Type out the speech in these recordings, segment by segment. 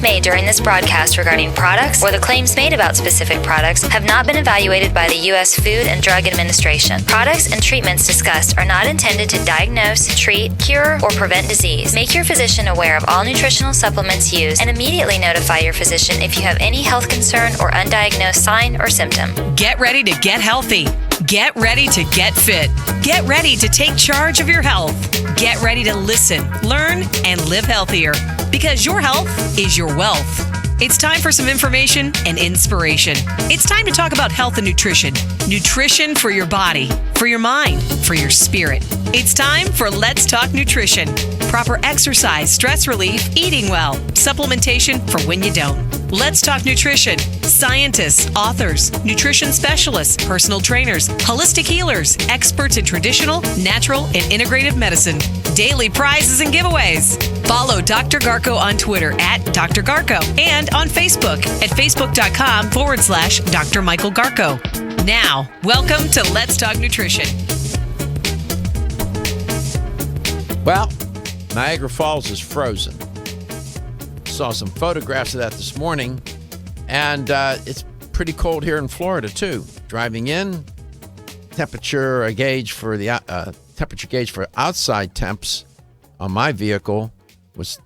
made during this broadcast regarding products or the claims made about specific products have not been evaluated by the U.S. Food and Drug Administration. Products and treatments discussed are not intended to diagnose, treat, cure, or prevent disease. Make your physician aware of all nutritional supplements used and immediately notify your physician if you have any health concern or undiagnosed sign or symptom. Get ready to get healthy. Get ready to get fit. Get ready to take charge of your health. Get ready to listen, learn, and live healthier, because your health is your wealth. It's time for some information and inspiration. It's time to talk about health and nutrition. Nutrition for your body, for your mind, for your spirit. It's time for Let's Talk Nutrition. Proper exercise, stress relief, eating well, supplementation for when you don't. Let's Talk Nutrition. Scientists, authors, nutrition specialists, personal trainers, holistic healers, experts in traditional, natural, and integrative medicine. Daily prizes and giveaways. Follow Dr. Garko on Twitter at Dr. Garko and on Facebook at facebook.com/Dr. Michael Garko. Now, welcome to Let's Talk Nutrition. Well, Niagara Falls is frozen. Saw some photographs of that this morning, and it's pretty cold here in Florida too. Driving in, temperature gauge for outside temps on my vehicle was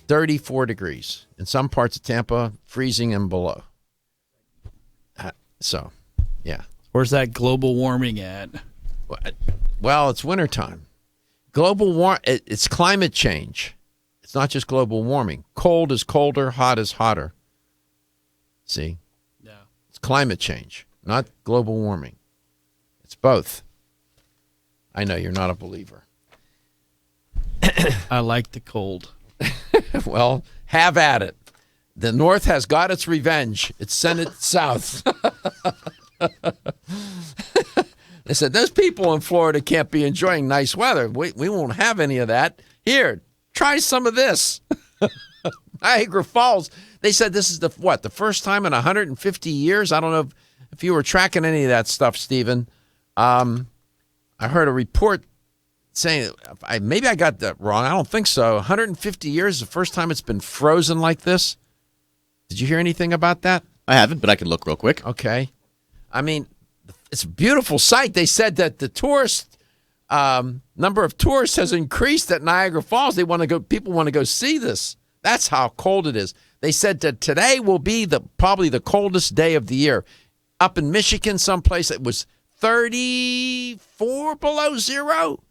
34 degrees. In some parts of Tampa, freezing and below. So, yeah. Where's that global warming at? Well, it's wintertime. It's climate change. It's not just global warming. Cold is colder, hot is hotter. See? Yeah. It's climate change, not global warming. It's both. I know you're not a believer. I like the cold. Well, have at it. The North has got its revenge. It's sent it south. They said, those people in Florida can't be enjoying nice weather. We won't have any of that. Here, try some of this. Niagara Falls. They said this is the first time in 150 years? I don't know if you were tracking any of that stuff, Stephen. I heard a report saying, maybe I got that wrong. I don't think so. 150 years is the first time it's been frozen like this. Did you hear anything about that? I haven't, but I can look real quick. Okay. I mean, it's a beautiful sight. They said that the number of tourists has increased at Niagara Falls. People want to go see this. That's how cold it is. They said that today will be probably the coldest day of the year. Up in Michigan, someplace, it was 34 below zero.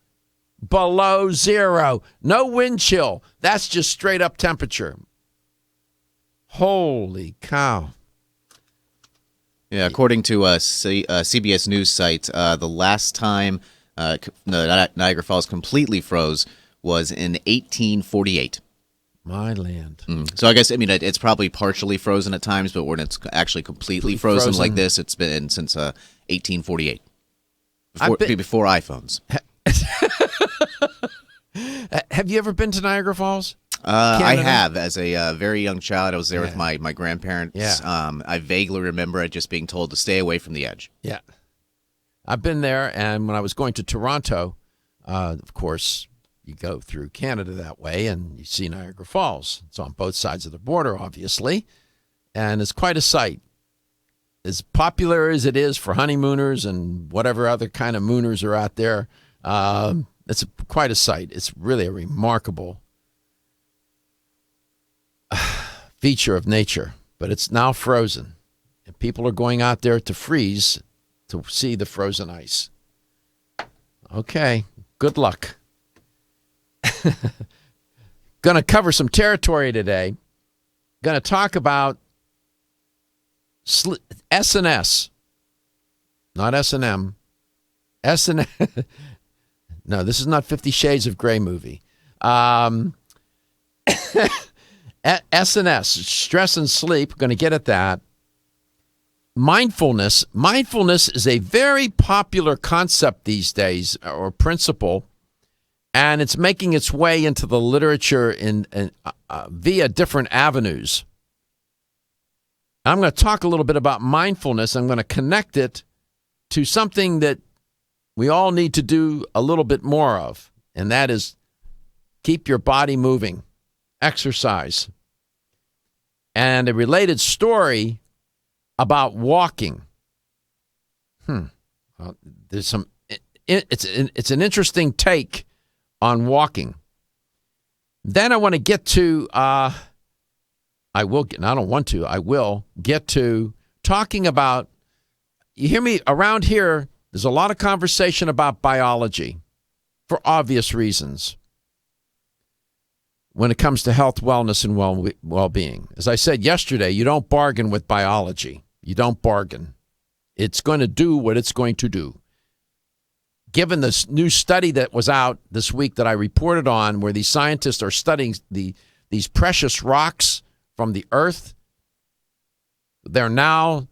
Below zero. No wind chill. That's just straight up temperature. Holy cow. Yeah, according to a CBS News site, the last time Niagara Falls completely froze was in 1848. My land. So I guess, it's probably partially frozen at times, but when it's actually completely frozen like this, it's been since 1848. Before iPhones. Have you ever been to Niagara Falls? I have. As a very young child, I was there with my grandparents. Yeah. I vaguely remember it just being told to stay away from the edge. Yeah. I've been there, and when I was going to Toronto, of course, you go through Canada that way, and you see Niagara Falls. It's on both sides of the border, obviously, and it's quite a sight. As popular as it is for honeymooners and whatever other kind of mooners are out there, it's quite a sight. It's really a remarkable feature of nature, but it's now frozen, and people are going out there to freeze to see the frozen ice. Okay, good luck. Going to cover some territory today. Going to talk about S&S, not S&M. S&M. No, this is not 50 Shades of Grey movie. S&S, stress and sleep. Going to get at that. Mindfulness. Mindfulness is a very popular concept these days, or principle, and it's making its way into the literature via different avenues. I'm going to talk a little bit about mindfulness. I'm going to connect it to something that we all need to do a little bit more of, and that is keep your body moving, exercise. and a related story about walking. Well, there's some. It's an interesting take on walking. Then I want to get to. I will get to talking about. You hear me around here? There's a lot of conversation about biology, for obvious reasons, when it comes to health, wellness, and well-being. As I said yesterday, you don't bargain with biology. You don't bargain. It's going to do what it's going to do. Given this new study that was out this week that I reported on, where these scientists are studying these precious rocks from the earth, they're now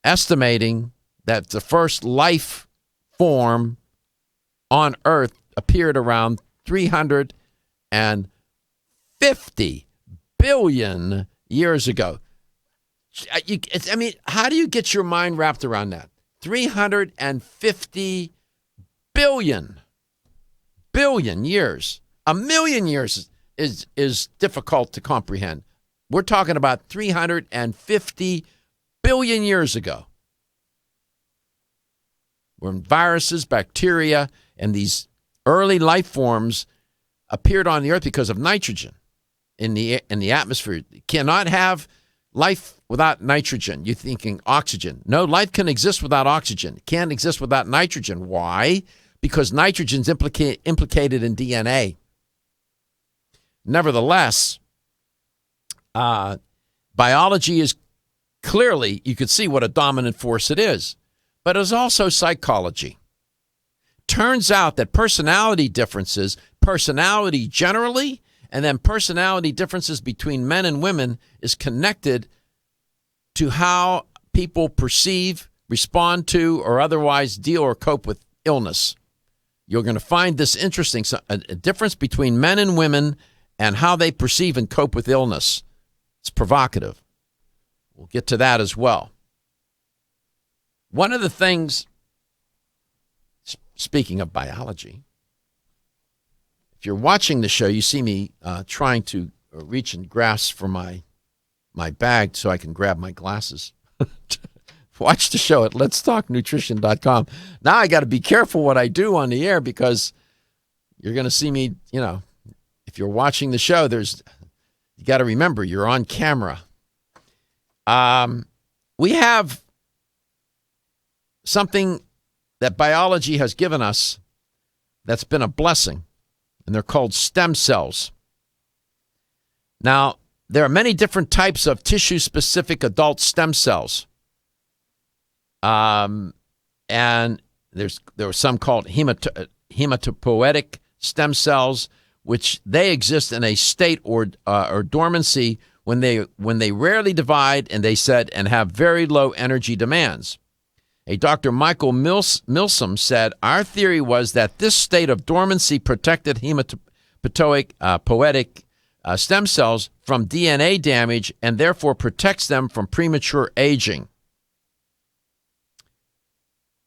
estimating that the first life form on earth appeared around 350 billion years ago. How do you get your mind wrapped around that? 350 billion years. A million years is difficult to comprehend. We're talking about 350 billion years ago, when viruses, bacteria, and these early life forms appeared on the earth because of nitrogen in the atmosphere. You cannot have life without nitrogen. You're thinking oxygen. No, life can exist without oxygen. It can't exist without nitrogen. Why? Because nitrogen's implicated in DNA. Nevertheless, biology is clearly, you could see what a dominant force it is, but it's also psychology. Turns out that personality differences, personality generally, and then personality differences between men and women is connected to how people perceive, respond to, or otherwise deal or cope with illness. You're going to find this interesting, a difference between men and women and how they perceive and cope with illness. It's provocative. We'll get to that as well. One of the things, speaking of biology, if you're watching the show, you see me trying to reach and grasp for my bag so I can grab my glasses. Watch the show at letstalknutrition.com. Now I got to be careful what I do on the air, because you're going to see me, if you're watching the show, you got to remember you're on camera. We have something that biology has given us that's been a blessing, and they're called stem cells. Now, there are many different types of tissue-specific adult stem cells. And there are some called hematopoietic stem cells, which they exist in a state or dormancy when they rarely divide, and they said, and have very low energy demands. A Dr. Michael Milsom said, our theory was that this state of dormancy protected hematopoietic stem cells from DNA damage and therefore protects them from premature aging.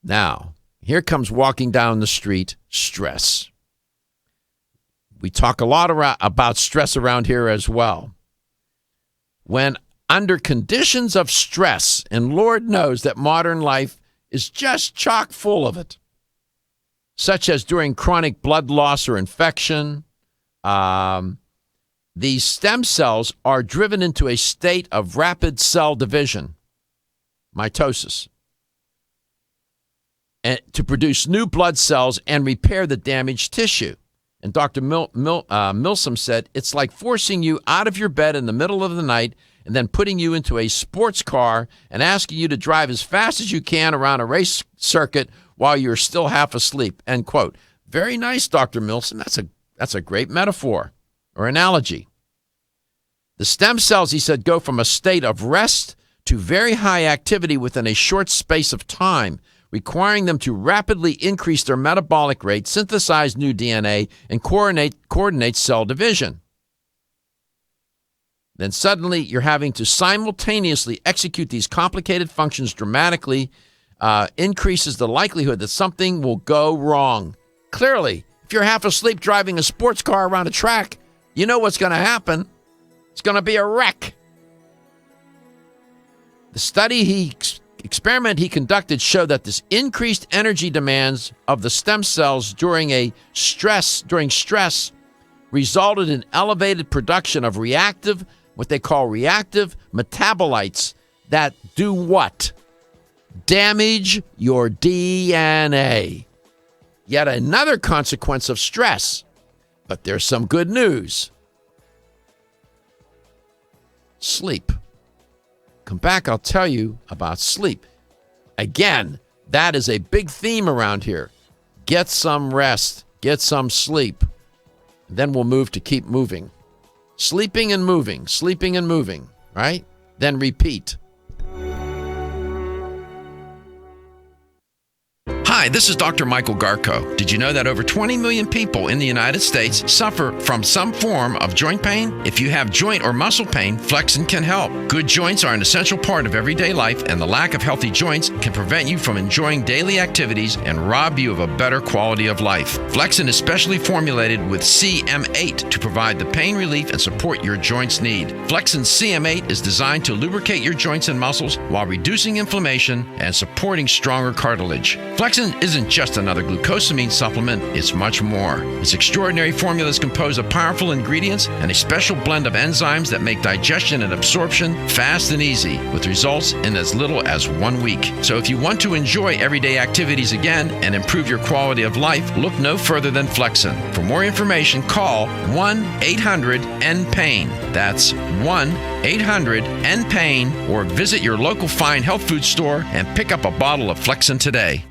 Now, here comes walking down the street, stress. We talk a lot about stress around here as well. When under conditions of stress, and Lord knows that modern life is just chock full of it, such as during chronic blood loss or infection, these stem cells are driven into a state of rapid cell division, mitosis, and to produce new blood cells and repair the damaged tissue. And Dr. Milsom said, it's like forcing you out of your bed in the middle of the night and then putting you into a sports car and asking you to drive as fast as you can around a race circuit while you're still half asleep, end quote. Very nice, Dr. Milsom. That's a great metaphor or analogy. The stem cells, he said, go from a state of rest to very high activity within a short space of time, requiring them to rapidly increase their metabolic rate, synthesize new DNA, and coordinate cell division. Then suddenly you're having to simultaneously execute these complicated functions dramatically, increases the likelihood that something will go wrong. Clearly, if you're half asleep driving a sports car around a track, you know what's going to happen. It's going to be a wreck. The experiment he conducted showed that this increased energy demands of the stem cells during stress resulted in elevated production of what they call reactive metabolites that do what? Damage your DNA. Yet another consequence of stress. But there's some good news. Sleep. Come back, I'll tell you about sleep. Again, that is a big theme around here. Get some rest. Get some sleep. Then we'll move to keep moving. Sleeping and moving, right? Then repeat. Hi, this is Dr. Michael Garko. Did you know that over 20 million people in the United States suffer from some form of joint pain? If you have joint or muscle pain, Flexin can help. Good joints are an essential part of everyday life, and the lack of healthy joints can prevent you from enjoying daily activities and rob you of a better quality of life. Flexin is specially formulated with CM8 to provide the pain relief and support your joints need. Flexin CM8 is designed to lubricate your joints and muscles while reducing inflammation and supporting stronger cartilage. Flexin isn't just another glucosamine supplement, it's much more. Its extraordinary formula is composed of powerful ingredients and a special blend of enzymes that make digestion and absorption fast and easy, with results in as little as 1 week. So if you want to enjoy everyday activities again and improve your quality of life, look no further than Flexin. For more information, call 1-800-NPAIN. That's 1-800-NPAIN, or visit your local fine health food store and pick up a bottle of Flexin today.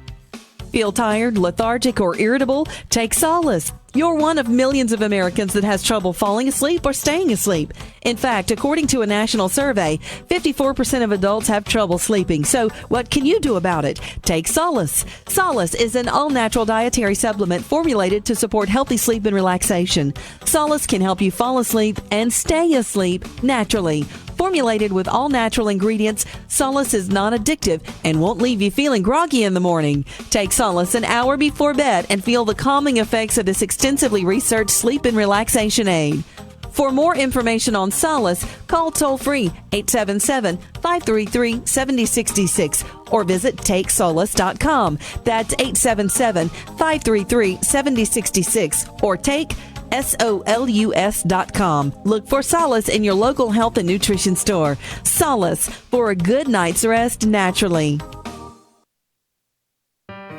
Feel tired, lethargic, or irritable? Take solace. You're one of millions of Americans that has trouble falling asleep or staying asleep. In fact, according to a national survey, 54% of adults have trouble sleeping. So what can you do about it? Take Solace. Solace is an all-natural dietary supplement formulated to support healthy sleep and relaxation. Solace can help you fall asleep and stay asleep naturally. Formulated with all-natural ingredients, Solace is non-addictive and won't leave you feeling groggy in the morning. Take Solace an hour before bed and feel the calming effects of this extensively researched sleep and relaxation aid. For more information on Solace, call toll-free 877-533-7066 or visit TakeSolace.com. That's 877-533-7066 or take SOLUS.com. Look for Solace in your local health and nutrition store. Solace for a good night's rest naturally.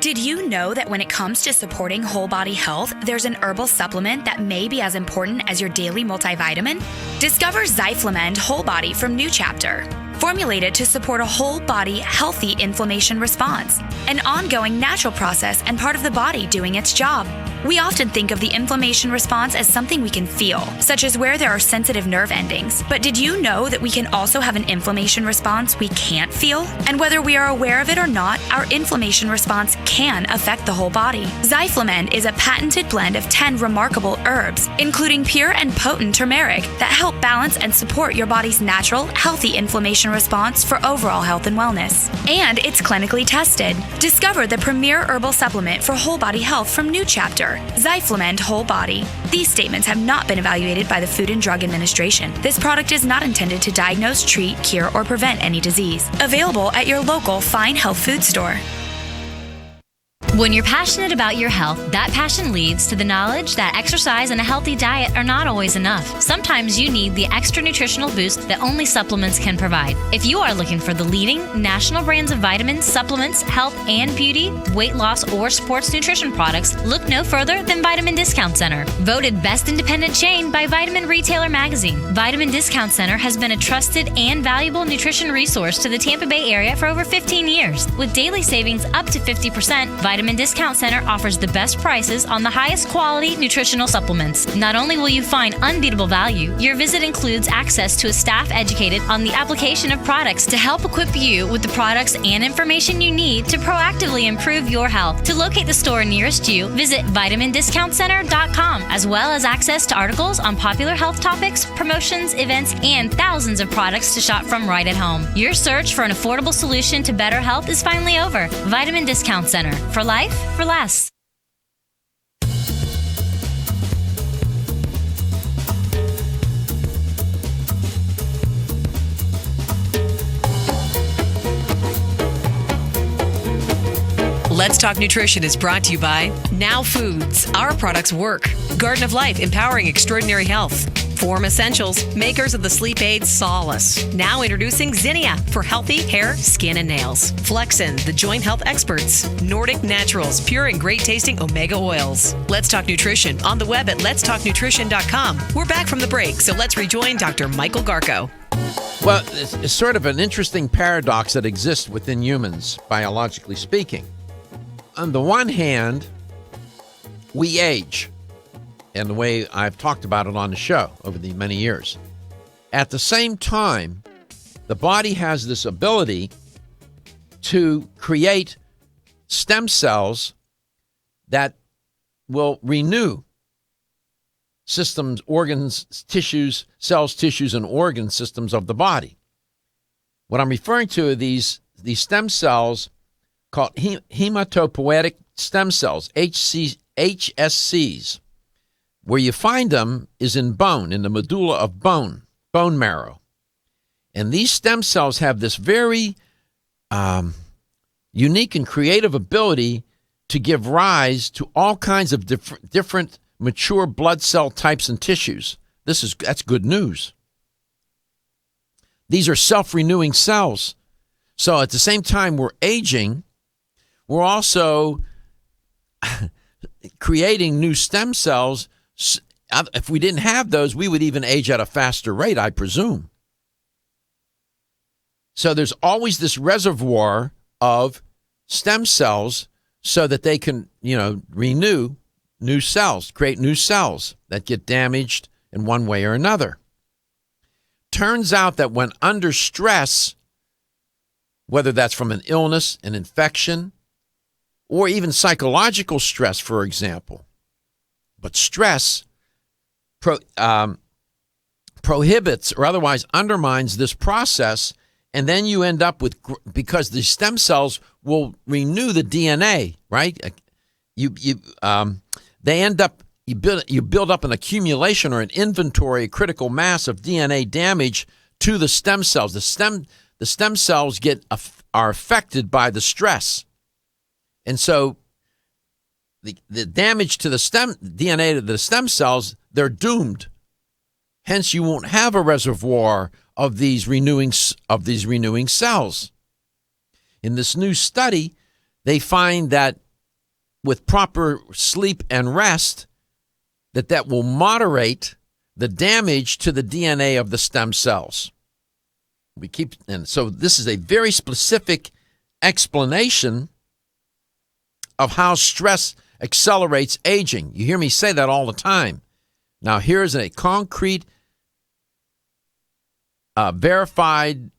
Did you know that when it comes to supporting whole body health, there's an herbal supplement that may be as important as your daily multivitamin? Discover Zyflamend Whole Body from New Chapter. Formulated to support a whole body healthy inflammation response, an ongoing natural process and part of the body doing its job. We often think of the inflammation response as something we can feel, such as where there are sensitive nerve endings. But did you know that we can also have an inflammation response we can't feel? And whether we are aware of it or not, our inflammation response can affect the whole body. Zyflamend is a patented blend of 10 remarkable herbs, including pure and potent turmeric, that help balance and support your body's natural, healthy inflammation response for overall health and wellness. And it's clinically tested. Discover the premier herbal supplement for whole body health from New Chapter, Zyflamend Whole Body. These statements have not been evaluated by the Food and Drug Administration. This product is not intended to diagnose, treat, cure, or prevent any disease. Available at your local fine health food store. When you're passionate about your health, that passion leads to the knowledge that exercise and a healthy diet are not always enough. Sometimes you need the extra nutritional boost that only supplements can provide. If you are looking for the leading national brands of vitamins, supplements, health and beauty, weight loss, or sports nutrition products, look no further than Vitamin Discount Center. Voted best independent chain by Vitamin Retailer Magazine, Vitamin Discount Center has been a trusted and valuable nutrition resource to the Tampa Bay area for over 15 years. With daily savings up to 50%, Vitamin Discount Center offers the best prices on the highest quality nutritional supplements. Not only will you find unbeatable value, your visit includes access to a staff educated on the application of products to help equip you with the products and information you need to proactively improve your health. To locate the store nearest you, visit vitamindiscountcenter.com, as well as access to articles on popular health topics, promotions, events, and thousands of products to shop from right at home. Your search for an affordable solution to better health is finally over. Vitamin Discount Center. For life, for less. Let's Talk Nutrition is brought to you by Now Foods. Our products work. Garden of Life, empowering extraordinary health. Form Essentials, makers of the sleep aid Solace. Now introducing Zinnia for healthy hair, skin, and nails. Flexin, the joint health experts. Nordic Naturals, pure and great tasting omega oils. Let's Talk Nutrition on the web at letstalknutrition.com. We're back from the break, so let's rejoin Dr. Michael Garko. Well, it's sort of an interesting paradox that exists within humans, biologically speaking. On the one hand, we age, and the way I've talked about it on the show over the many years. At the same time, the body has this ability to create stem cells that will renew systems, organs, tissues, cells, tissues, and organ systems of the body. What I'm referring to are these stem cells called hematopoietic stem cells, HSCs. Where you find them is in bone, in the medulla of bone marrow. And these stem cells have this very unique and creative ability to give rise to all kinds of different mature blood cell types and tissues. That's good news. These are self-renewing cells. So at the same time we're aging, we're also creating new stem cells. If we didn't have those, we would even age at a faster rate, I presume. So there's always this reservoir of stem cells so that they can, renew new cells, create new cells that get damaged in one way or another. Turns out that when under stress, whether that's from an illness, an infection, or even psychological stress, for example, but stress prohibits or otherwise undermines this process, and then you end up with, because the stem cells will renew the DNA, right? They end up, you build up an accumulation or an inventory, a critical mass of DNA damage to the stem cells. The stem cells are affected by the stress, and so the damage to the DNA to the stem cells, they're doomed. Hence, you won't have a reservoir of these renewing cells. In this new study, they find that with proper sleep and rest, that will moderate the damage to the DNA of the stem cells. And so this is a very specific explanation of how stress accelerates aging. You hear me say that all the time. Now, here's a concrete,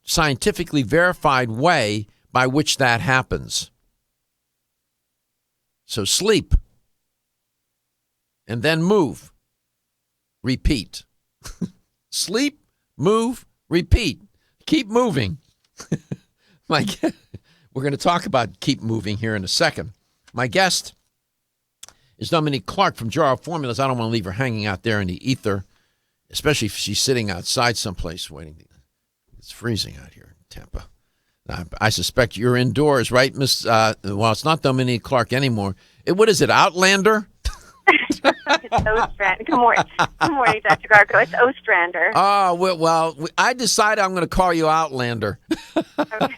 scientifically verified way by which that happens. So sleep, and then move, repeat. Sleep, move, repeat. Keep moving. We're going to talk about keep moving here in a second. My guest is Dominique Clark from Jarrow Formulas. I don't want to leave her hanging out there in the ether, especially if she's sitting outside someplace waiting. It's freezing out here in Tampa. I suspect you're indoors, right, Miss? Well, it's not Dominique Clark anymore. What is it, Outlander? It's Ostrander. Good morning, Dr. Garko. It's Ostrander. Oh, well, I decided I'm going to call you Outlander. Okay.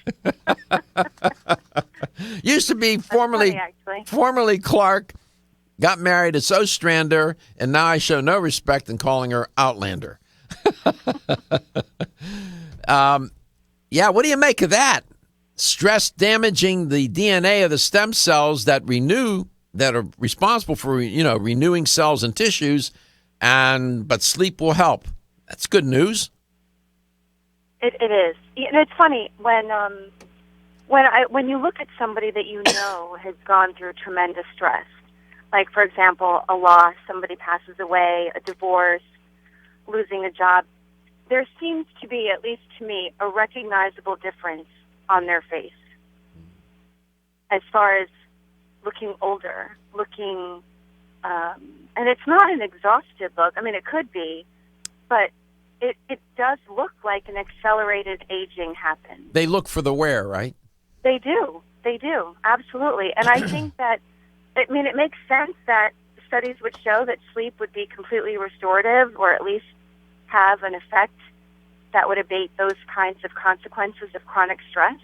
Used to be formerly Clark, got married, it's Ostrander, and now I show no respect in calling her Outlander. Yeah, what do you make of that? Stress damaging the DNA of the stem cells that are responsible for renewing cells and tissues, but sleep will help. That's good news. It is. And it's funny when you look at somebody that has gone through tremendous stress, like for example a loss, somebody passes away, a divorce, losing a job. There seems to be, at least to me, a recognizable difference on their face as far as looking older, and it's not an exhausted look. I mean, it could be, but it does look like an accelerated aging happens. They look for the wear, right? They do. They do, absolutely. And I think that, I mean, it makes sense that studies would show that sleep would be completely restorative, or at least have an effect that would abate those kinds of consequences of chronic stress.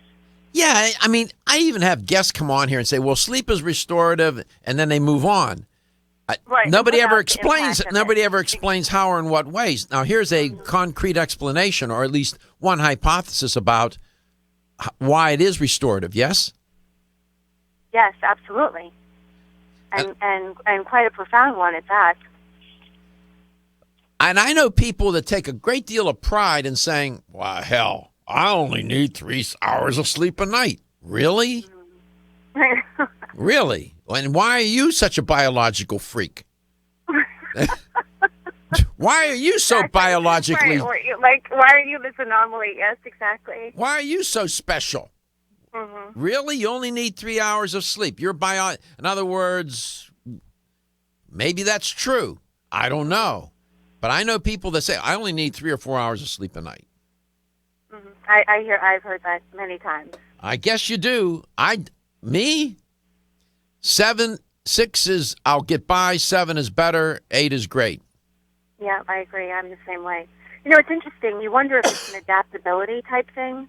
Yeah, I mean, I even have guests come on here and say, well, sleep is restorative, and then they move on. Right. Nobody ever Without the explains. impact of Nobody it. ever explains how or in what ways. Now, here's a concrete explanation, or at least one hypothesis about why it is restorative. Yes. Yes, absolutely. And quite a profound one at that. And I know people that take a great deal of pride in saying, "Well, hell, I only need 3 hours of sleep a night." Really? Really? And why are you such a biological freak? Why are you so biologically? Right. Why are you this anomaly? Yes, exactly. Why are you so special? Mm-hmm. Really? You only need 3 hours of sleep. In other words, maybe that's true. I don't know. But I know people that say, I only need 3 or 4 hours of sleep a night. Mm-hmm. I've heard that many times. I guess you do. Me? 7, 6 is, I'll get by. 7 is better. 8 is great. Yeah, I agree. I'm the same way. You know, it's interesting. You wonder if it's an adaptability type thing,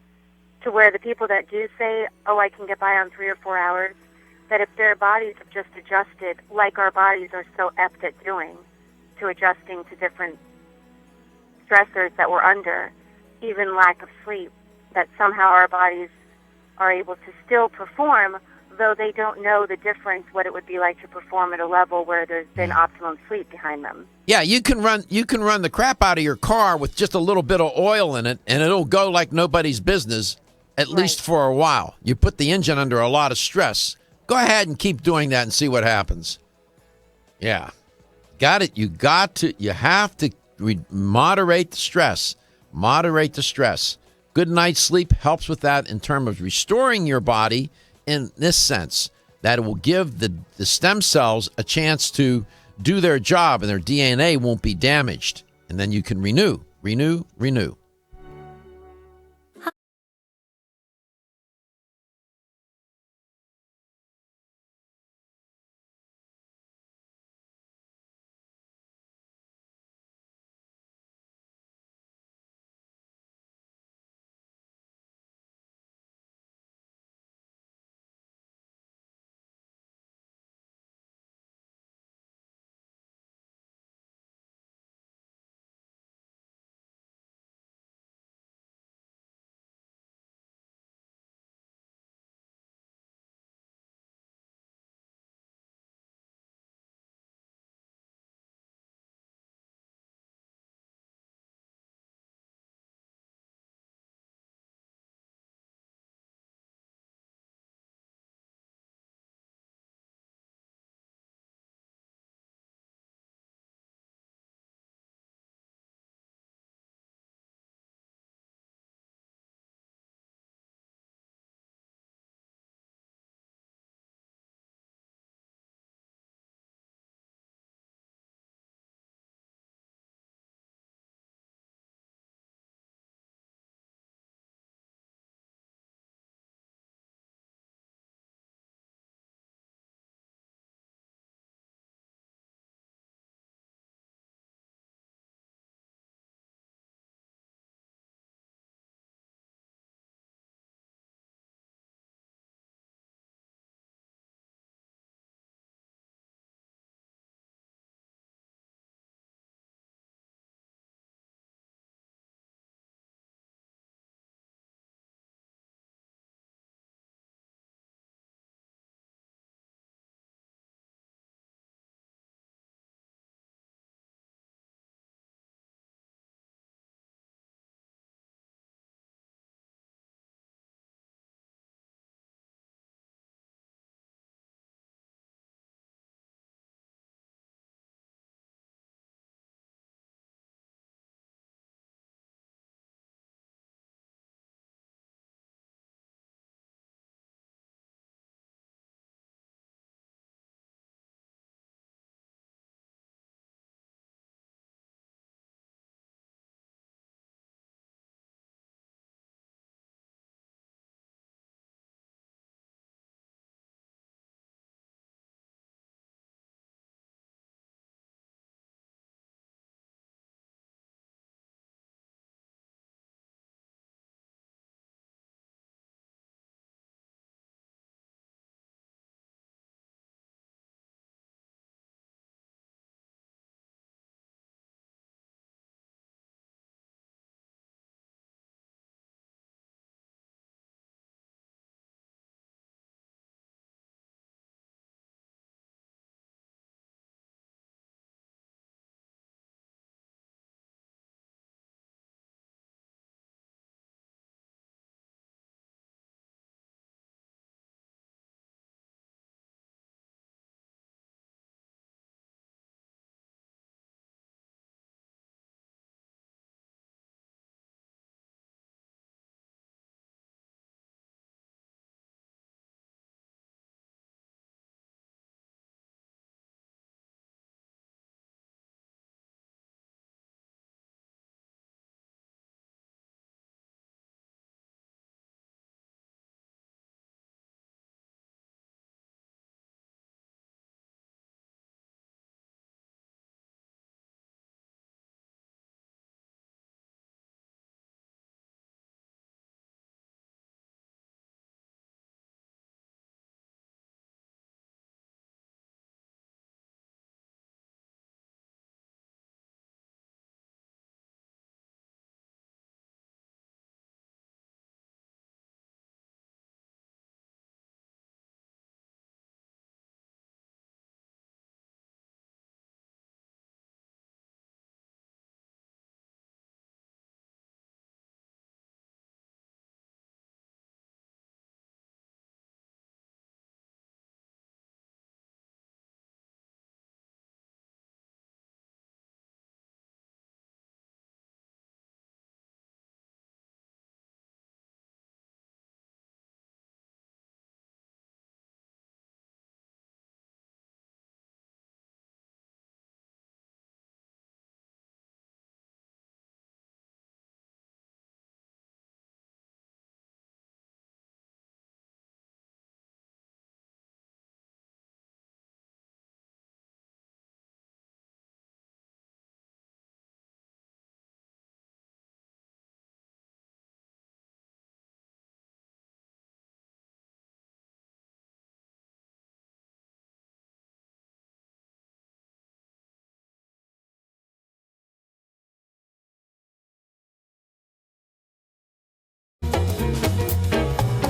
to where the people that do say, oh, I can get by on 3 or 4 hours, that if their bodies have just adjusted, like our bodies are so apt at doing, to adjusting to different stressors that we're under, even lack of sleep, that somehow our bodies are able to still perform, though they don't know the difference, what it would be like to perform at a level where there's been optimum sleep behind them. Yeah, you can run the crap out of your car with just a little bit of oil in it, and it'll go like nobody's business, at least for a while. You put the engine under a lot of stress. Go ahead and keep doing that and see what happens. Yeah. Got it. You have to moderate the stress. Moderate the stress. Good night's sleep helps with that in terms of restoring your body in this sense, that it will give the stem cells a chance to do their job and their DNA won't be damaged. And then you can renew.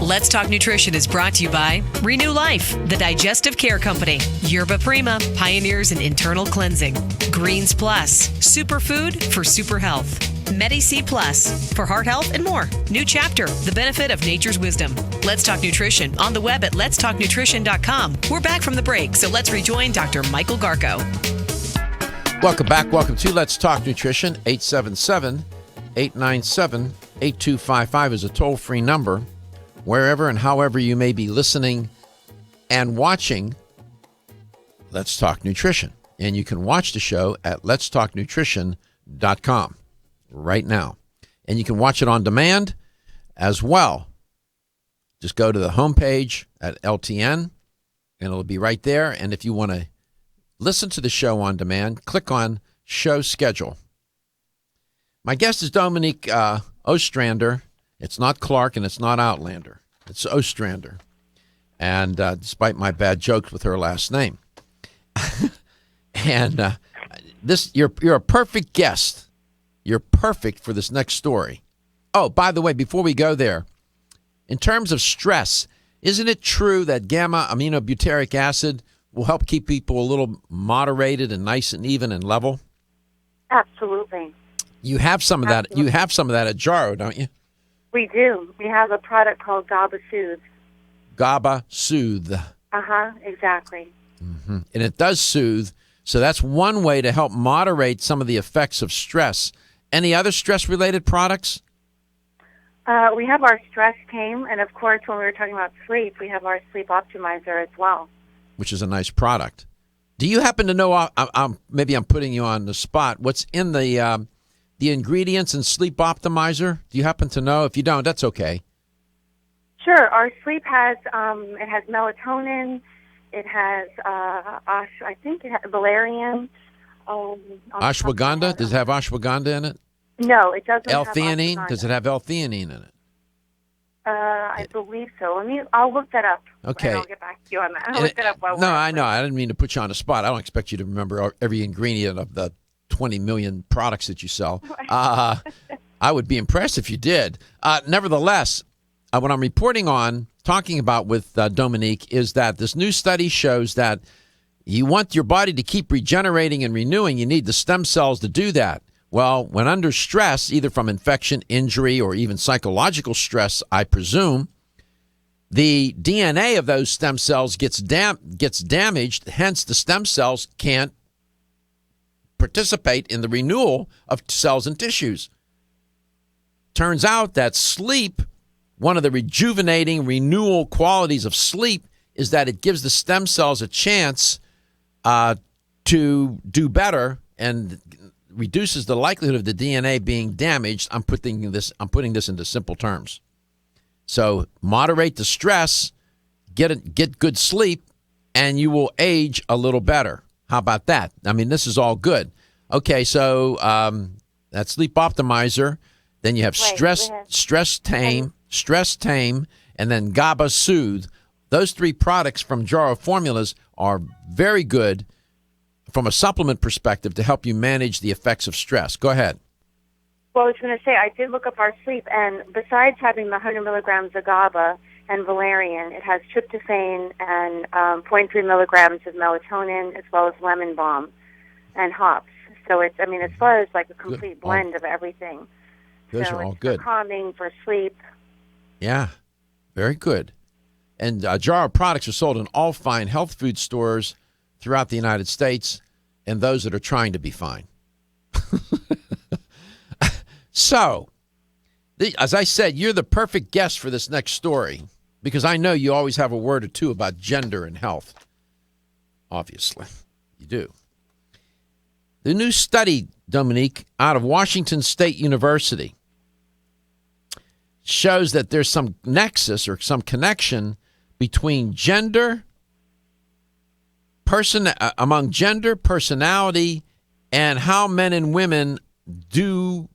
Let's Talk Nutrition is brought to you by Renew Life, the Digestive Care Company, Yerba Prima, pioneers in internal cleansing, Greens Plus, superfood for super health, Medi-C Plus, for heart health and more. New Chapter, the benefit of nature's wisdom. Let's Talk Nutrition, on the web at letstalknutrition.com. We're back from the break, so let's rejoin Dr. Michael Garko. Welcome back. Welcome to Let's Talk Nutrition. 877-897-8255 is a toll-free number. Wherever and however you may be listening and watching Let's Talk Nutrition. And you can watch the show at letstalknutrition.com right now. And you can watch it on demand as well. Just go to the homepage at LTN, and it'll be right there. And if you want to listen to the show on demand, click on Show Schedule. My guest is Dominique Ostrander. It's not Clark and it's not Outlander. It's Ostrander. And despite my bad jokes with her last name. And you're a perfect guest. You're perfect for this next story. Oh, by the way, before we go there, in terms of stress, isn't it true that gamma-aminobutyric acid will help keep people a little moderated and nice and even and level? Absolutely. You have some of that. You have some of that at Jarrow, don't you? We do. We have a product called GABA Soothe. GABA Soothe. Exactly. Mm-hmm. And it does soothe. So that's one way to help moderate some of the effects of stress. Any other stress-related products? We have our Stress Tame, and of course, when we were talking about sleep, we have our Sleep Optimizer as well. Which is a nice product. Do you happen to know, maybe I'm putting you on the spot, what's in the ingredients in Sleep Optimizer? Do you happen to know? If you don't, that's okay. Sure. Our sleep has, it has melatonin, it has, I think it has valerian. Ashwagandha? Does it have ashwagandha in it? No, it doesn't. L-theanine? Have Does it have L-theanine in it? I believe so. I'll look that up. Okay. And I'll get back to you on that. I'll look that up. No, I know. I didn't mean to put you on the spot. I don't expect you to remember every ingredient of the 20 million products that you sell. I would be impressed if you did. Nevertheless, what I'm talking about with Dominique, is that this new study shows that you want your body to keep regenerating and renewing. You need the stem cells to do that. Well, when under stress, either from infection, injury, or even psychological stress, I presume, the DNA of those stem cells gets damaged. Hence, the stem cells can't participate in the renewal of cells and tissues. Turns out that sleep, one of the rejuvenating renewal qualities of sleep, is that it gives the stem cells a chance to do better and reduces the likelihood of the DNA being damaged. I'm putting this into simple terms. So moderate the stress, get good sleep, and you will age a little better. How about that? I mean, this is all good. Okay, so that's Sleep Optimizer. Then you have Stress Tame, and then GABA Soothe. Those three products from Jarrow Formulas are very good from a supplement perspective to help you manage the effects of stress. Go ahead. Well, I was going to say, I did look up our sleep, and besides having the 100 milligrams of GABA and valerian, it has tryptophan and 0.3 milligrams of melatonin, as well as lemon balm and hops. So it's, as far as like a complete blend of everything. Those are all good. Calming for sleep. Yeah, very good. And Jarrow products are sold in all fine health food stores throughout the United States, and those that are trying to be fine. So, as I said, you're the perfect guest for this next story, because I know you always have a word or two about gender and health. Obviously, you do. The new study, Dominique, out of Washington State University shows that there's some nexus or some connection between among gender, personality, and how men and women do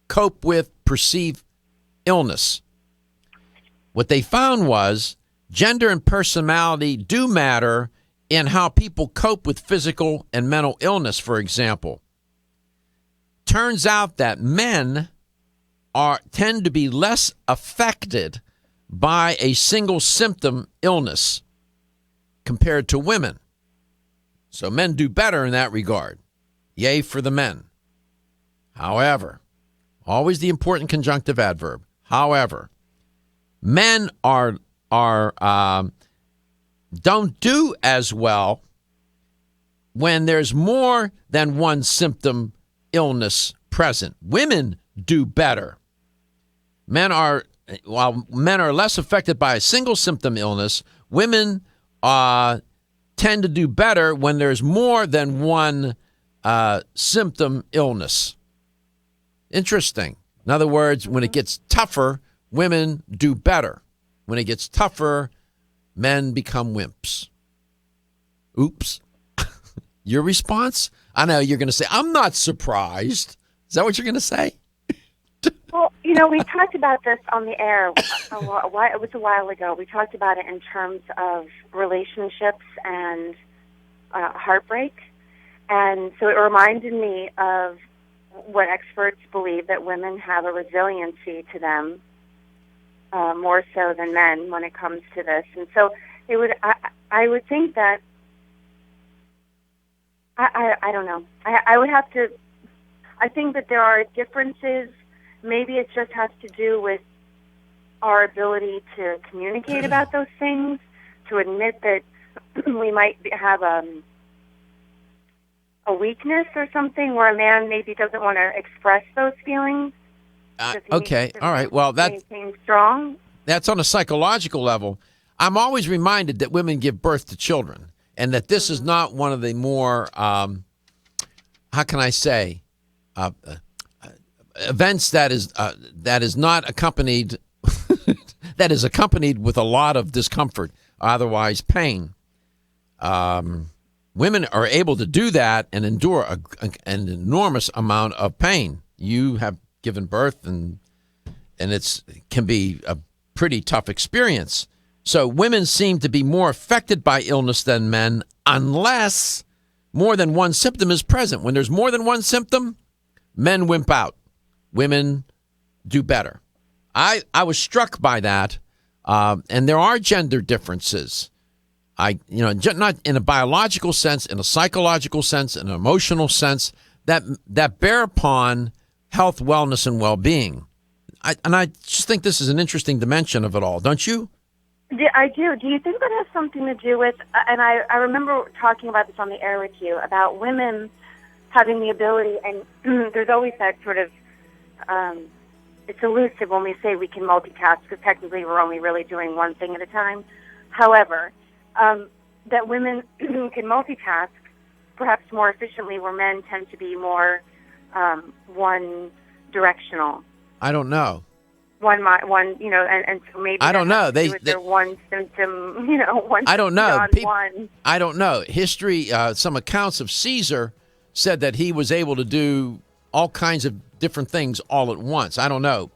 cope with perceived illness. What they found was gender and personality do matter in how people cope with physical and mental illness, for example. Turns out that men tend to be less affected by a single symptom illness compared to women. So men do better in that regard. Yay for the men. However, always the important conjunctive adverb. However, men don't do as well when there's more than one symptom illness present. Women do better. While men are less affected by a single symptom illness, women tend to do better when there's more than one symptom illness. Interesting. In other words, when it gets tougher, women do better. When it gets tougher, men become wimps. Oops. Your response? I know you're going to say, I'm not surprised. Is that what you're going to say? Well, we talked about this on the air. It was a while ago. We talked about it in terms of relationships and heartbreak. And so it reminded me of what experts believe, that women have a resiliency to them more so than men when it comes to this. And so I would think that, I don't know. I would have to, I think that there are differences. Maybe it just has to do with our ability to communicate about those things, to admit that we might have a weakness or something where a man maybe doesn't want to express those feelings. Okay, all right. Well, maintain strong. That's on a psychological level. I'm always reminded that women give birth to children, and that this is not one of the more, how can I say, events that is not accompanied, that is accompanied with a lot of discomfort, otherwise pain. Women are able to do that and endure an enormous amount of pain. You have given birth, and it can be a pretty tough experience. So women seem to be more affected by illness than men, unless more than one symptom is present. When there's more than one symptom, men wimp out. Women do better. I was struck by that, and there are gender differences. Not in a biological sense, in a psychological sense, in an emotional sense, that bear upon health, wellness, and well-being. I just think this is an interesting dimension of it all, don't you? I do. Do you think that has something to do with, and I remember talking about this on the air with you, about women having the ability, and there's always that sort of, it's elusive when we say we can multitask, because technically we're only really doing one thing at a time. However, that women can multitask perhaps more efficiently, where men tend to be more one-directional. I don't know. And so maybe I don't know. They're one symptom, one. I don't know. One. I don't know. History, some accounts of Caesar said that he was able to do all kinds of different things all at once. I don't know,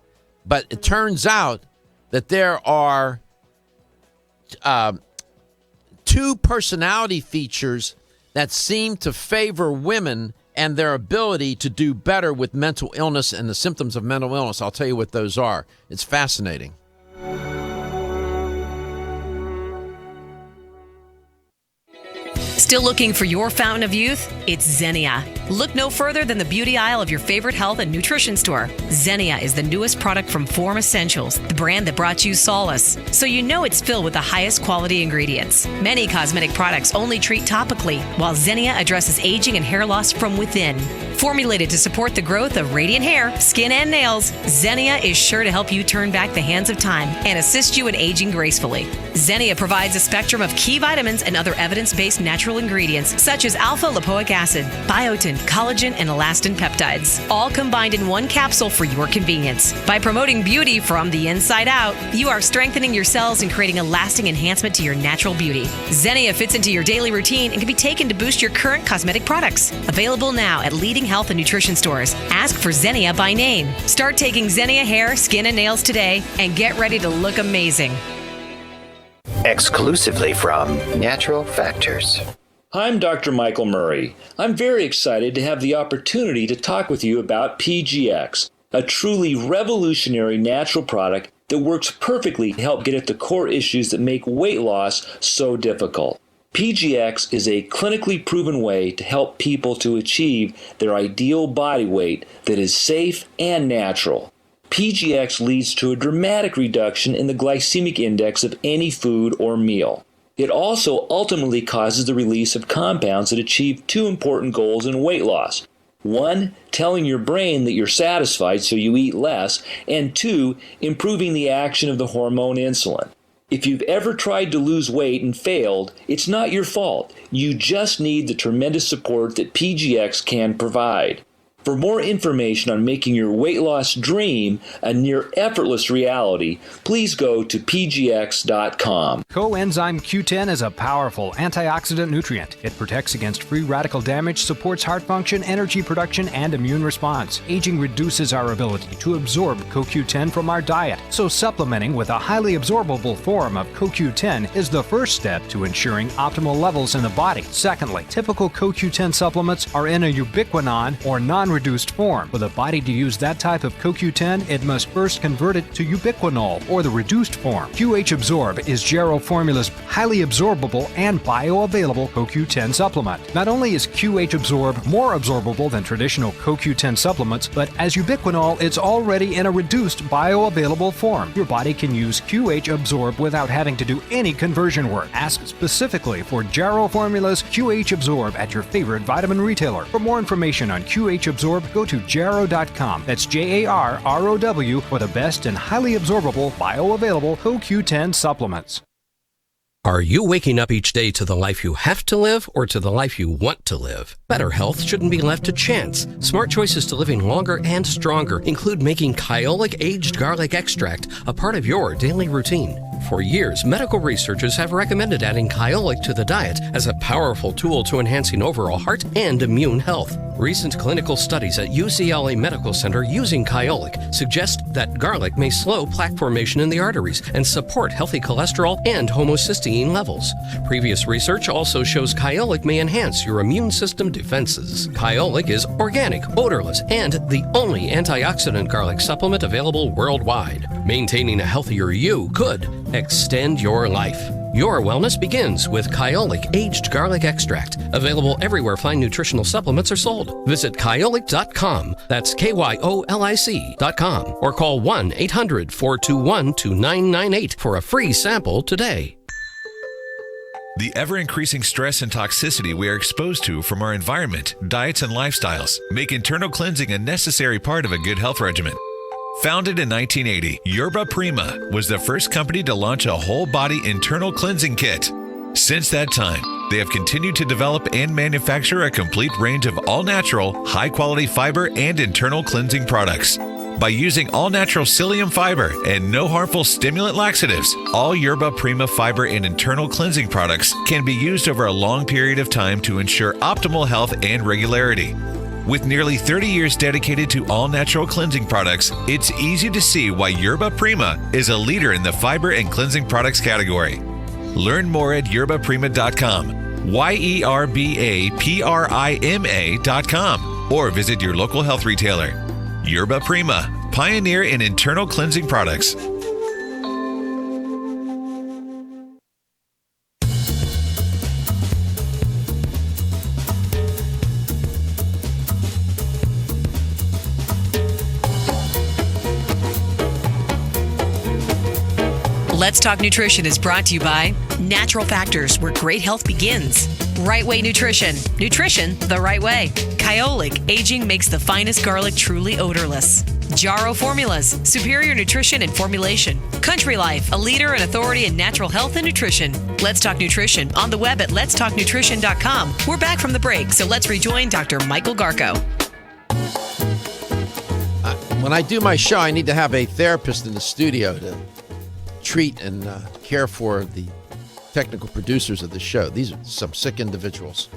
but it turns out that there are two personality features that seem to favor women and their ability to do better with mental illness and the symptoms of mental illness. I'll tell you what those are. It's fascinating. Still looking for your fountain of youth? It's Xenia. Look no further than the beauty aisle of your favorite health and nutrition store. Xenia is the newest product from Form Essentials, the brand that brought you solace. So you know it's filled with the highest quality ingredients. Many cosmetic products only treat topically, while Xenia addresses aging and hair loss from within. Formulated to support the growth of radiant hair, skin, and nails, Xenia is sure to help you turn back the hands of time and assist you in aging gracefully. Xenia provides a spectrum of key vitamins and other evidence-based natural ingredients such as alpha-lipoic acid, biotin, collagen, and elastin peptides, all combined in one capsule for your convenience. By promoting beauty from the inside out, you are strengthening your cells and creating a lasting enhancement to your natural beauty. Xenia fits into your daily routine and can be taken to boost your current cosmetic products. Available now at leading health and nutrition stores. Ask for Xenia by name. Start taking Xenia hair, skin, and nails today and get ready to look amazing. Exclusively from Natural Factors. I'm Dr. Michael Murray. I'm very excited to have the opportunity to talk with you about PGX, a truly revolutionary natural product that works perfectly to help get at the core issues that make weight loss so difficult. PGX is a clinically proven way to help people to achieve their ideal body weight that is safe and natural. PGX leads to a dramatic reduction in the glycemic index of any food or meal. It also ultimately causes the release of compounds that achieve two important goals in weight loss. One, telling your brain that you're satisfied so you eat less, and two, improving the action of the hormone insulin. If you've ever tried to lose weight and failed, it's not your fault. You just need the tremendous support that PGX can provide. For more information on making your weight loss dream a near effortless reality, please go to pgx.com. Coenzyme Q10 is a powerful antioxidant nutrient. It protects against free radical damage, supports heart function, energy production, and immune response. Aging reduces our ability to absorb CoQ10 from our diet, so supplementing with a highly absorbable form of CoQ10 is the first step to ensuring optimal levels in the body. Secondly, typical CoQ10 supplements are in a ubiquinone or non-reduced form. For the body to use that type of CoQ10, it must first convert it to ubiquinol or the reduced form. QH Absorb is Jarrow Formula's highly absorbable and bioavailable CoQ10 supplement. Not only is QH Absorb more absorbable than traditional CoQ10 supplements, but as ubiquinol, it's already in a reduced bioavailable form. Your body can use QH Absorb without having to do any conversion work. Ask specifically for Jarrow Formula's QH Absorb at your favorite vitamin retailer. For more information on QH Absorb, go to jarrow.com. That's Jarrow for the best and highly absorbable bioavailable CoQ10 supplements. Are you waking up each day to the life you have to live or to the life you want to live? Better health shouldn't be left to chance. Smart choices to living longer and stronger include making Kyolic aged garlic extract a part of your daily routine. For years, medical researchers have recommended adding Kyolic to the diet as a powerful tool to enhancing overall heart and immune health. Recent clinical studies at UCLA Medical Center using Kyolic suggest that garlic may slow plaque formation in the arteries and support healthy cholesterol and homocysteine levels. Previous research also shows Kyolic may enhance your immune system defenses. Kyolic is organic, odorless, and the only antioxidant garlic supplement available worldwide. Maintaining a healthier you could extend your life. Your wellness begins with Kyolic aged garlic extract. Available everywhere fine nutritional supplements are sold. Visit Kyolic.com. That's KYOLIC.com. Or call 1-800-421-2998 for a free sample today. The ever-increasing stress and toxicity we are exposed to from our environment, diets, and lifestyles make internal cleansing a necessary part of a good health regimen. Founded in 1980, Yerba Prima was the first company to launch a whole-body internal cleansing kit. Since that time, they have continued to develop and manufacture a complete range of all-natural, high-quality fiber and internal cleansing products. By using all-natural psyllium fiber and no harmful stimulant laxatives, all Yerba Prima fiber and internal cleansing products can be used over a long period of time to ensure optimal health and regularity. With nearly 30 years dedicated to all-natural cleansing products, it's easy to see why Yerba Prima is a leader in the fiber and cleansing products category. Learn more at yerbaprima.com, YERBAPRIMA.com, or visit your local health retailer. Yerba Prima, pioneer in internal cleansing products. Let's Talk Nutrition is brought to you by Natural Factors, where great health begins. Right Way Nutrition. Nutrition the right way. Kyolic, aging makes the finest garlic truly odorless. Jarrow Formulas, superior nutrition and formulation. Country Life, a leader and authority in natural health and nutrition. Let's Talk Nutrition on the web at letstalknutrition.com. We're back from the break, so let's rejoin Dr. Michael Garko. When I do my show, I need to have a therapist in the studio to treat and care for the technical producers of the show. These are some sick individuals.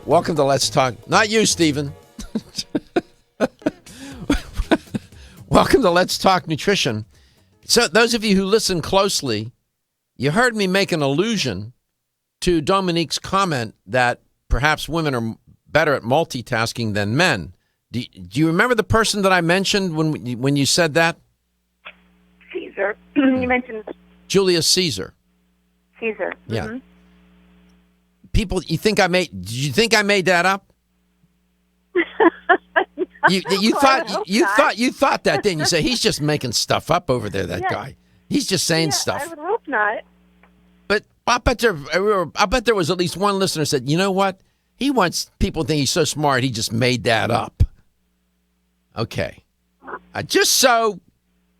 Welcome to Let's Talk. Not you, Stephen. Welcome to Let's Talk Nutrition. So those of you who listen closely, you heard me make an allusion to Dominique's comment that perhaps women are better at multitasking than men. Do you remember the person that I mentioned when you said that? Caesar. You mentioned Julius Caesar. Caesar. Yeah. Mm-hmm. People, did you think I made that up? You thought that, didn't you? Say he's just making stuff up over there. That guy, he's just saying stuff. I would hope not. But I bet there was at least one listener said, you know what? He wants people to think he's so smart. He just made that up. Okay, just so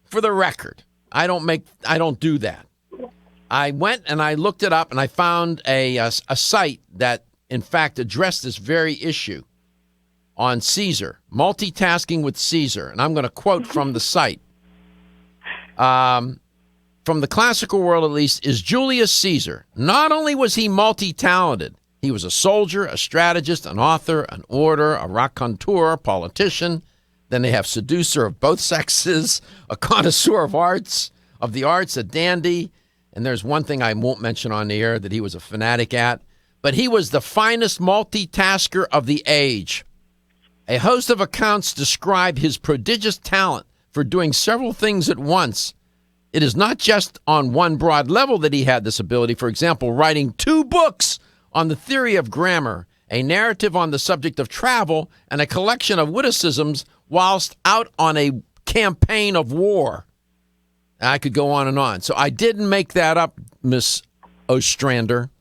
for the record, I don't do that. I went and I looked it up and I found a site that in fact addressed this very issue on Caesar, multitasking with Caesar. And I'm going to quote from the site. From the classical world, at least, is Julius Caesar. Not only was he multi-talented, he was a soldier, a strategist, an author, an orator, a raconteur, a politician. Then they have seducer of both sexes, a connoisseur of the arts, a dandy. And there's one thing I won't mention on the air that he was a fanatic at. But he was the finest multitasker of the age. A host of accounts describe his prodigious talent for doing several things at once. It is not just on one broad level that he had this ability. For example, writing 2 books on the theory of grammar, a narrative on the subject of travel, and a collection of witticisms whilst out on a campaign of war. I could go on and on. So I didn't make that up, Miss Ostrander.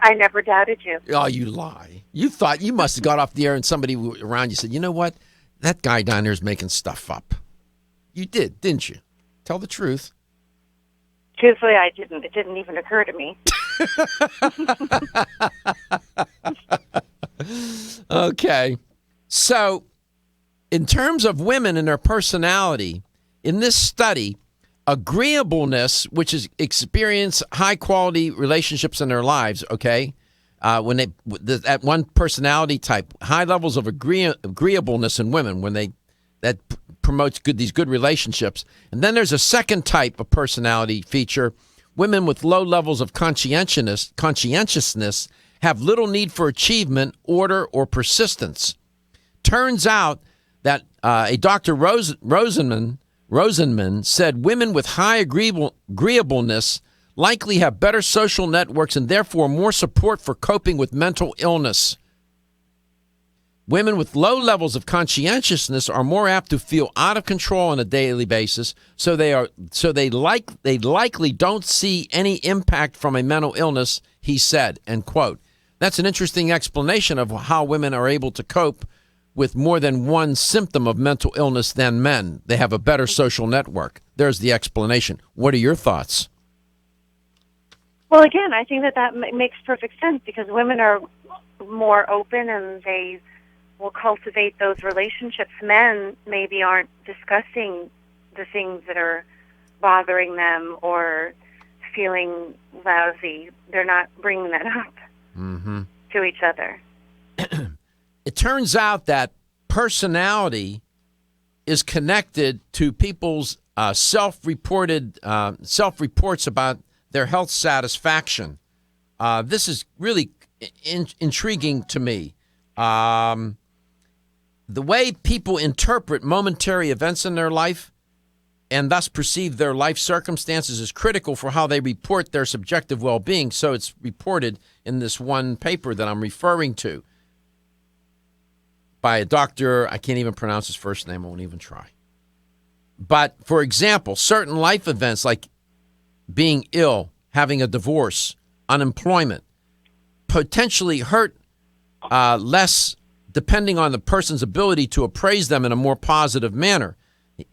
I never doubted you. Oh, you lie. You thought you must have got off the air and somebody around you said, you know what? That guy down there is making stuff up. You did, didn't you? Tell the truth. Truthfully, I didn't. It didn't even occur to me. Okay. So, in terms of women and their personality, in this study, agreeableness, which is experience high-quality relationships in their lives, okay, when they at one personality type, high levels of agreeableness in women, that promotes these good relationships. And then there's a second type of personality feature. Women with low levels of conscientiousness have little need for achievement, order, or persistence. Turns out that a Dr. Rosenman said women with high agreeableness likely have better social networks and therefore more support for coping with mental illness. Women with low levels of conscientiousness are more apt to feel out of control on a daily basis, so they likely don't see any impact from a mental illness, he said, end quote. That's an interesting explanation of how women are able to cope with more than one symptom of mental illness than men. They have a better social network. There's the explanation. What are your thoughts? Well, again, I think that makes perfect sense because women are more open and they will cultivate those relationships. Men maybe aren't discussing the things that are bothering them or feeling lousy. They're not bringing that up to each other. It turns out that personality is connected to people's self-reports about their health satisfaction. This is really intriguing to me. The way people interpret momentary events in their life and thus perceive their life circumstances is critical for how they report their subjective well-being. So it's reported in this one paper that I'm referring to by a doctor. I can't even pronounce his first name. I won't even try. But, for example, certain life events like being ill, having a divorce, unemployment, potentially hurt less depending on the person's ability to appraise them in a more positive manner.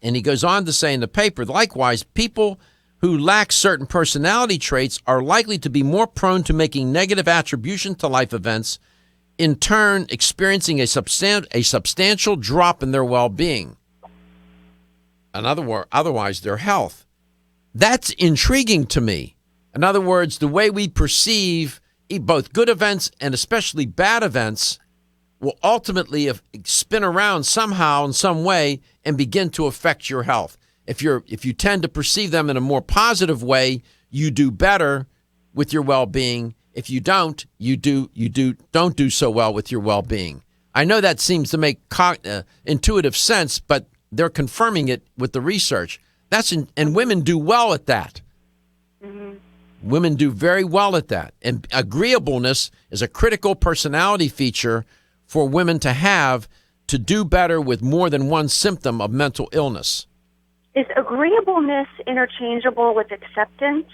And he goes on to say in the paper, likewise, people who lack certain personality traits are likely to be more prone to making negative attribution to life events, in turn experiencing a substantial drop in their well-being. In otherwise, their health. That's intriguing to me. In other words, the way we perceive both good events and especially bad events will ultimately spin around somehow in some way and begin to affect your health. If you tend to perceive them in a more positive way, you do better with your well-being. If you don't, you don't do so well with your well-being. I know that seems to make intuitive sense, but they're confirming it with the research. And women do well at that. Hmm. Women do very well at that. And agreeableness is a critical personality feature for women to have to do better with more than one symptom of mental illness. Is agreeableness interchangeable with acceptance?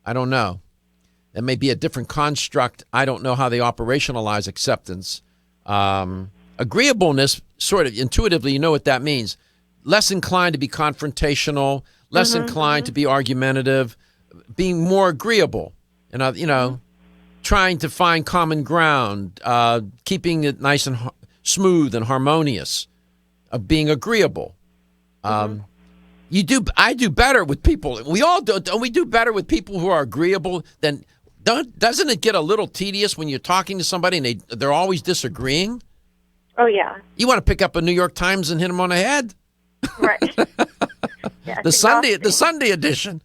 I don't know. That may be a different construct. I don't know how they operationalize acceptance. Agreeableness, sort of intuitively, you know what that means. Less inclined to be confrontational, less inclined to be argumentative, being more agreeable, and trying to find common ground, keeping it nice and smooth and harmonious, of being agreeable. I do better with people. We all do. Don't we do better with people who are agreeable than? Doesn't it get a little tedious when you're talking to somebody and they're always disagreeing? Oh yeah. You want to pick up a New York Times and hit them on the head? Right. Yeah, the Sunday edition.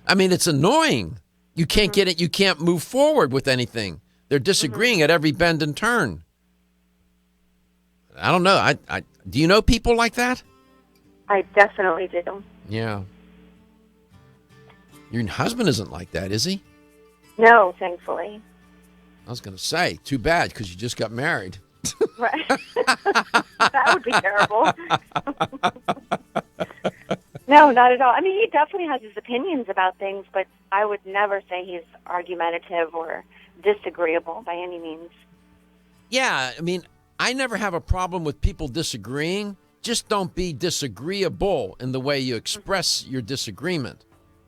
I mean, it's annoying. You can't get it. You can't move forward with anything. They're disagreeing at every bend and turn. I don't know. I do you know people like that? I definitely do. Yeah. Your husband isn't like that, is he? No, thankfully. I was going to say, too bad, because you just got married. Right. That would be terrible. No, not at all. I mean, he definitely has his opinions about things, but I would never say he's argumentative or disagreeable by any means. Yeah, I mean, I never have a problem with people disagreeing. Just don't be disagreeable in the way you express your disagreement.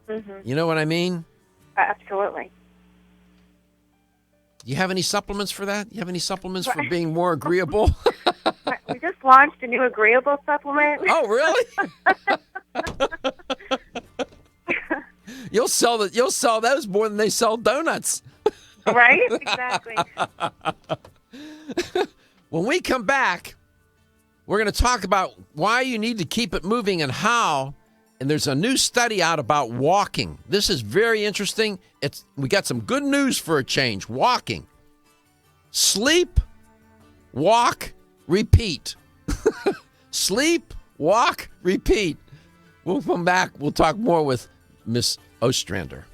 Mm-hmm. You know what I mean? Absolutely. Do you have any supplements for that? You have any supplements for being more agreeable? We just launched a new agreeable supplement. Oh, really? You'll sell those more than they sell donuts. Right? Exactly. When we come back, we're going to talk about why you need to keep it moving and how. And there's a new study out about walking. This is very interesting. We got some good news for a change. Walking. Sleep, walk, repeat. Sleep, walk, repeat. We'll come back. We'll talk more with Miss Ostrander.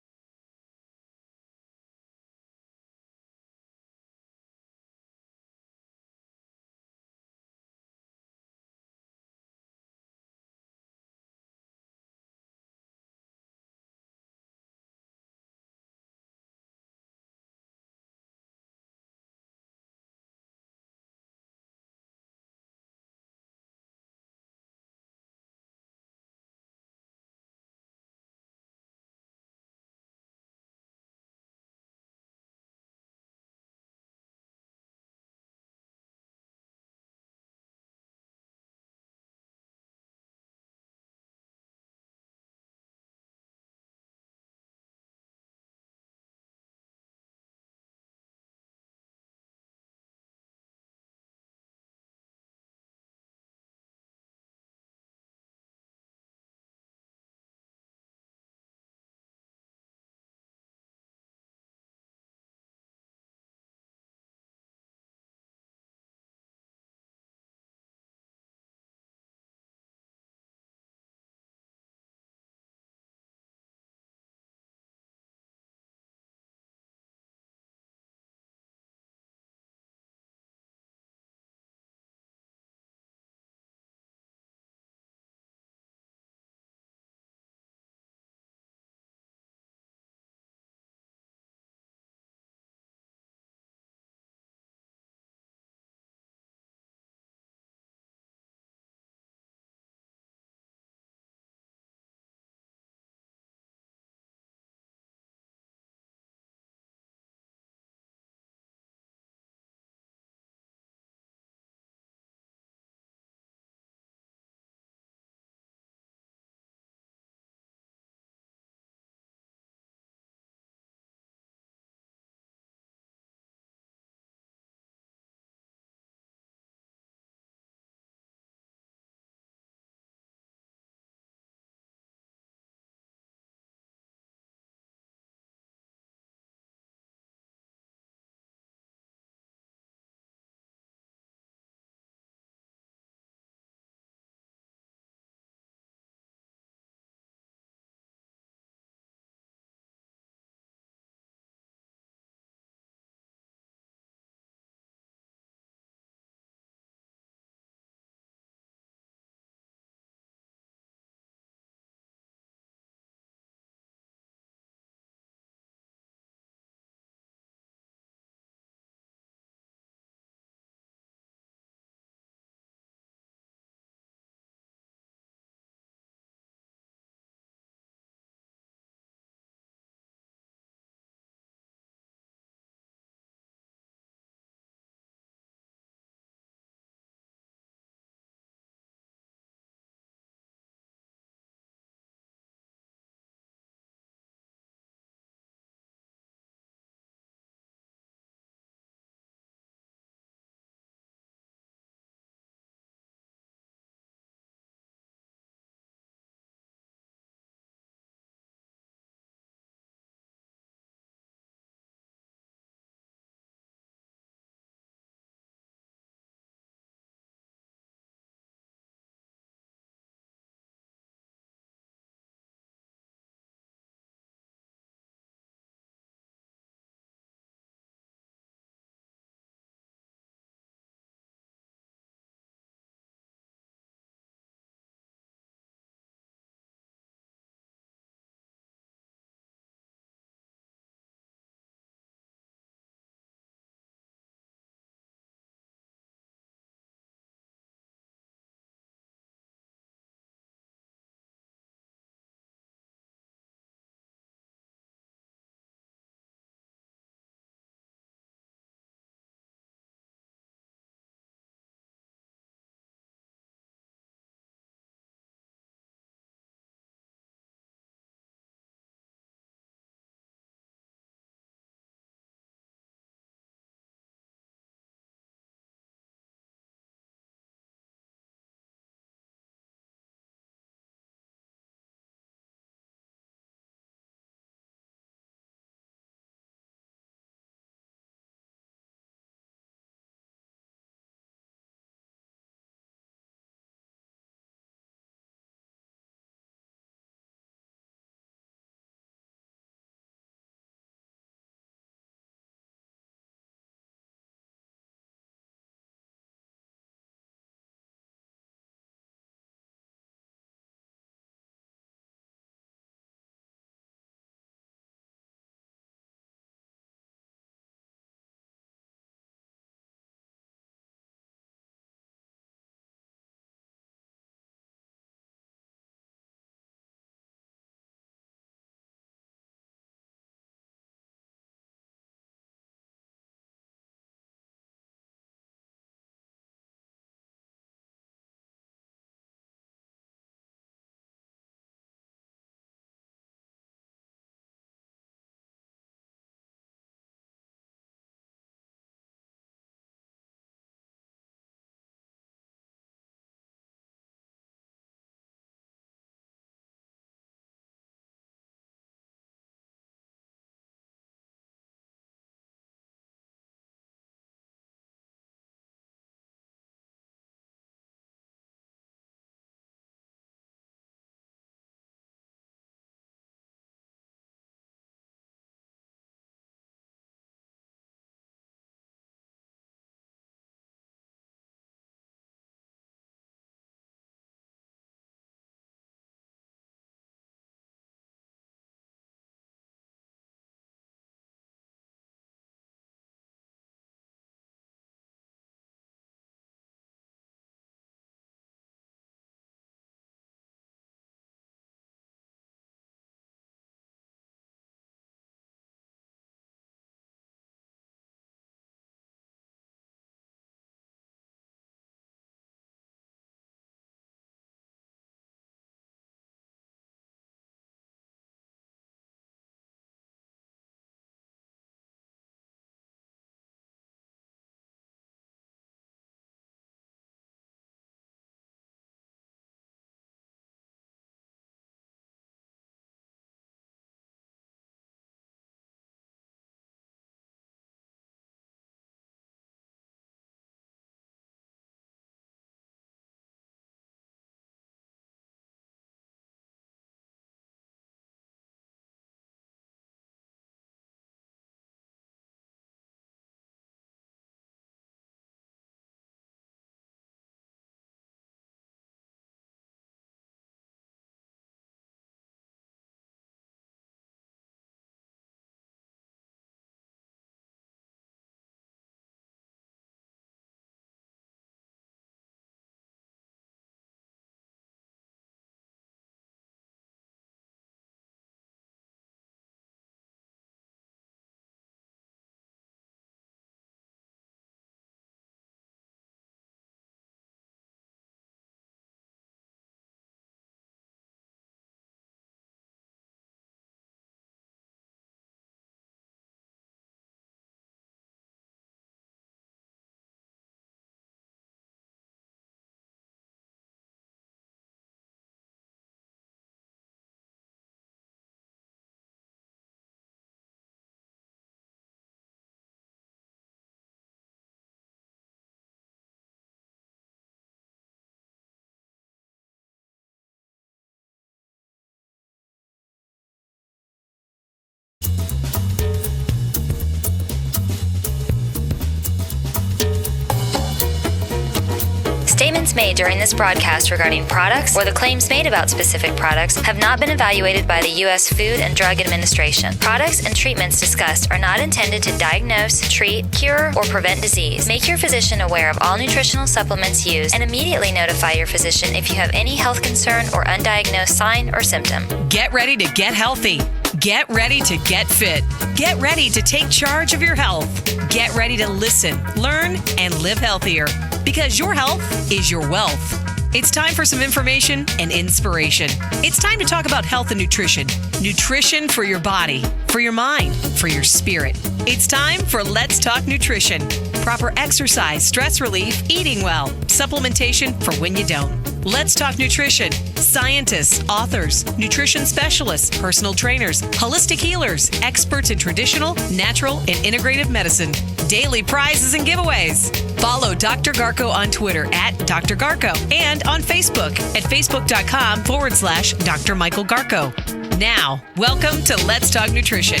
statements made during this broadcast regarding products or the claims made about specific products have not been evaluated by the U.S. Food and Drug Administration. Products and treatments discussed are not intended to diagnose, treat, cure, or prevent disease. Make your physician aware of all nutritional supplements used and immediately notify your physician if you have any health concern or undiagnosed sign or symptom. Get ready to get healthy. Get ready to get fit. Get ready to take charge of your health. Get ready to listen, learn, and live healthier because your health is your wealth. It's time for some information and inspiration. It's time to talk about health and nutrition. Nutrition for your body, for your mind, for your spirit. It's time for Let's Talk Nutrition. Proper exercise, stress relief, eating well, supplementation for when you don't. Let's Talk Nutrition. Scientists, authors, nutrition specialists, personal trainers, holistic healers, experts in traditional, natural, and integrative medicine. Daily prizes and giveaways. Follow Dr. Garko on Twitter at Dr. Garko and on Facebook at facebook.com/Dr. Michael Garko. Now, welcome to Let's Talk Nutrition.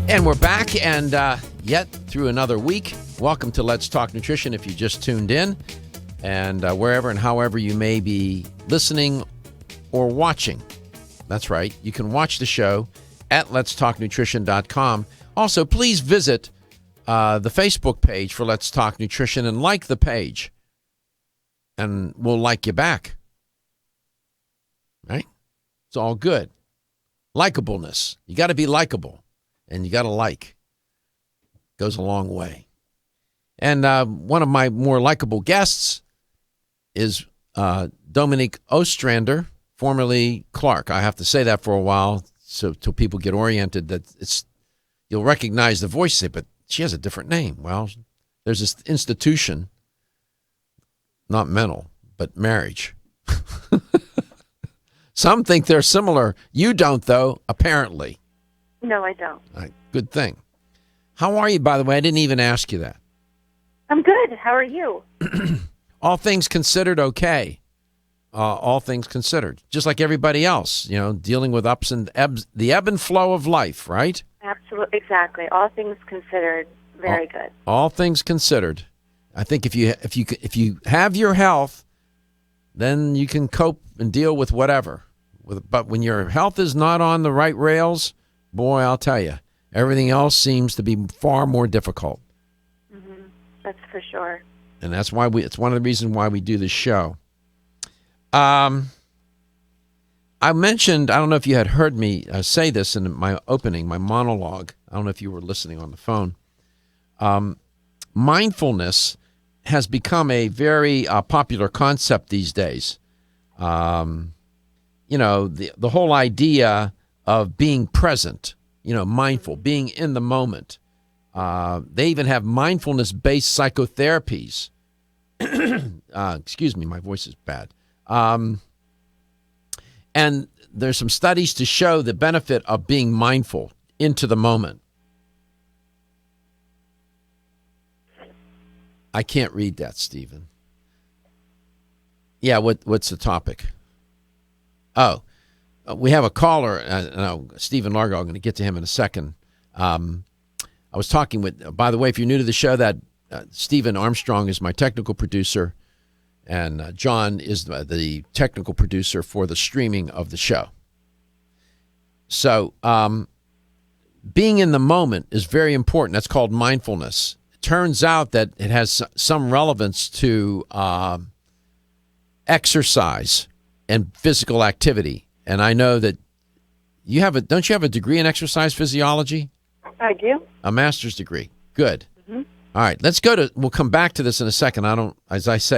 And we're back, and yet through another week. Welcome to Let's Talk Nutrition if you just tuned in, and wherever and however you may be listening or watching. That's right. You can watch the show at letstalknutrition.com. Also, please visit the Facebook page for Let's Talk Nutrition and like the page, and we'll like you back. Right? It's all good. Likeableness. You got to be likable, and you got to like. Goes a long way. And one of my more likable guests is Dominique Ostrander, formerly Clark. I have to say that for a while so till people get oriented that you'll recognize the voice, but she has a different name. Well, there's this institution, not mental, but marriage. Some think they're similar. You don't, though, apparently. No, I don't. All right, good thing. How are you, by the way? I didn't even ask you that. I'm good. How are you? All things considered, okay. All things considered. Just like everybody else, dealing with ups and ebbs, the ebb and flow of life, right? Absolutely. Exactly. All things considered, very good. All things considered. I think if you have your health, then you can cope and deal with whatever. But when your health is not on the right rails, boy, I'll tell you, everything else seems to be far more difficult. That's for sure. And that's why it's one of the reasons why we do this show. I mentioned, I don't know if you had heard me say this in my opening, my monologue. I don't know if you were listening on the phone. Mindfulness has become a very popular concept these days. The whole idea of being present, mindful, being in the moment. They even have mindfulness-based psychotherapies. Excuse me, my voice is bad. And there's some studies to show the benefit of being mindful into the moment. I can't read that, Stephen. Yeah, what's the topic? Oh, we have a caller. Stephen Largo. I'm going to get to him in a second. I was talking with, by the way, if you're new to the show, that Stephen Armstrong is my technical producer, and John is the technical producer for the streaming of the show. So being in the moment is very important. That's called mindfulness. It turns out that it has some relevance to exercise and physical activity. And I know that don't you have a degree in exercise physiology? I do. A master's degree. Good. Mm-hmm. All right, we'll come back to this in a second. I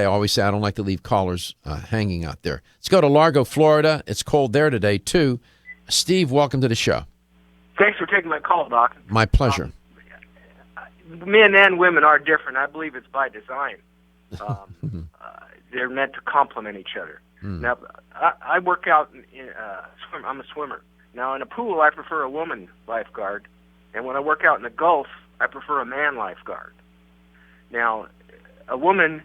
always say I don't like to leave callers hanging out there. Let's go to Largo, Florida. It's cold there today, too. Steve, welcome to the show. Thanks for taking my call, Doc. My pleasure. Men and women are different. I believe it's by design. They're meant to complement each other. Now, I work out. I'm a swimmer. Now, in a pool, I prefer a woman lifeguard. And when I work out in the Gulf, I prefer a man lifeguard. Now, a woman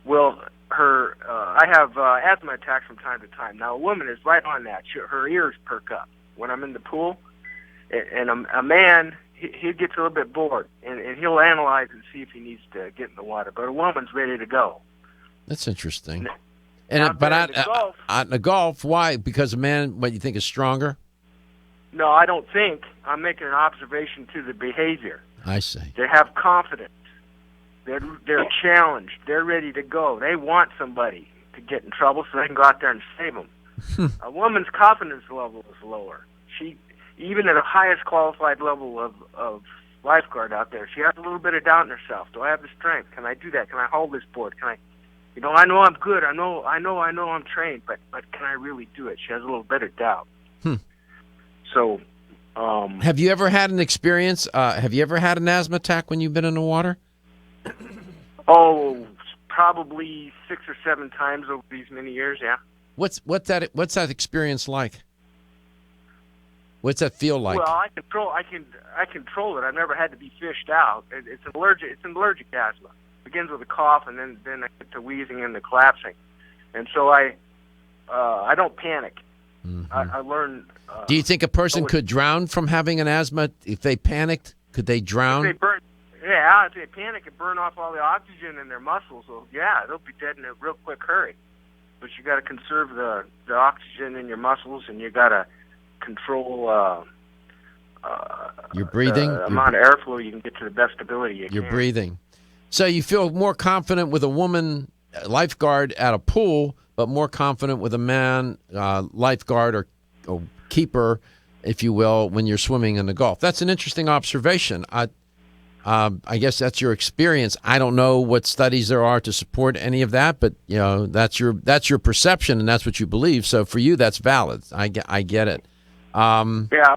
I have asthma attacks from time to time. Now, a woman is right on that. Her ears perk up when I'm in the pool. And a man he gets a little bit bored, and he'll analyze and see if he needs to get in the water. But a woman's ready to go. That's interesting. Out In the Gulf, why? Because a man, what you think is stronger? No, I don't think. I'm making an observation to the behavior. I see. They have confidence. They're challenged. They're ready to go. They want somebody to get in trouble so they can go out there and save them. A woman's confidence level is lower. She, even at the highest qualified level of lifeguard out there, she has a little bit of doubt in herself. Do I have the strength? Can I do that? Can I hold this board? Can I? I know I'm good. I know I'm trained, but can I really do it? She has a little bit of doubt. So, have you ever had an experience? Have you ever had an asthma attack when you've been in the water? Oh, probably 6 or 7 times over these many years. Yeah. What's that experience like? What's that feel like? Well, I control it. I've never had to be fished out. It's an allergic asthma. It begins with a cough, and then I get to wheezing and the collapsing, and so I don't panic. Mm-hmm. I learn. Do you think a person could drown from having an asthma if they panicked? Could they drown? If they panic and burn off all the oxygen in their muscles, well, yeah, they'll be dead in a real quick hurry. But you got to conserve the oxygen in your muscles, and you got to control your breathing, the amount of airflow you can get to the best ability you can. Your breathing. So you feel more confident with a woman lifeguard at a pool, but more confident with a man lifeguard or keeper, if you will, when you're swimming in the Gulf. That's an interesting observation. I guess that's your experience. I don't know what studies there are to support any of that, but that's your perception and that's what you believe. So for you, that's valid. I get it. Yeah.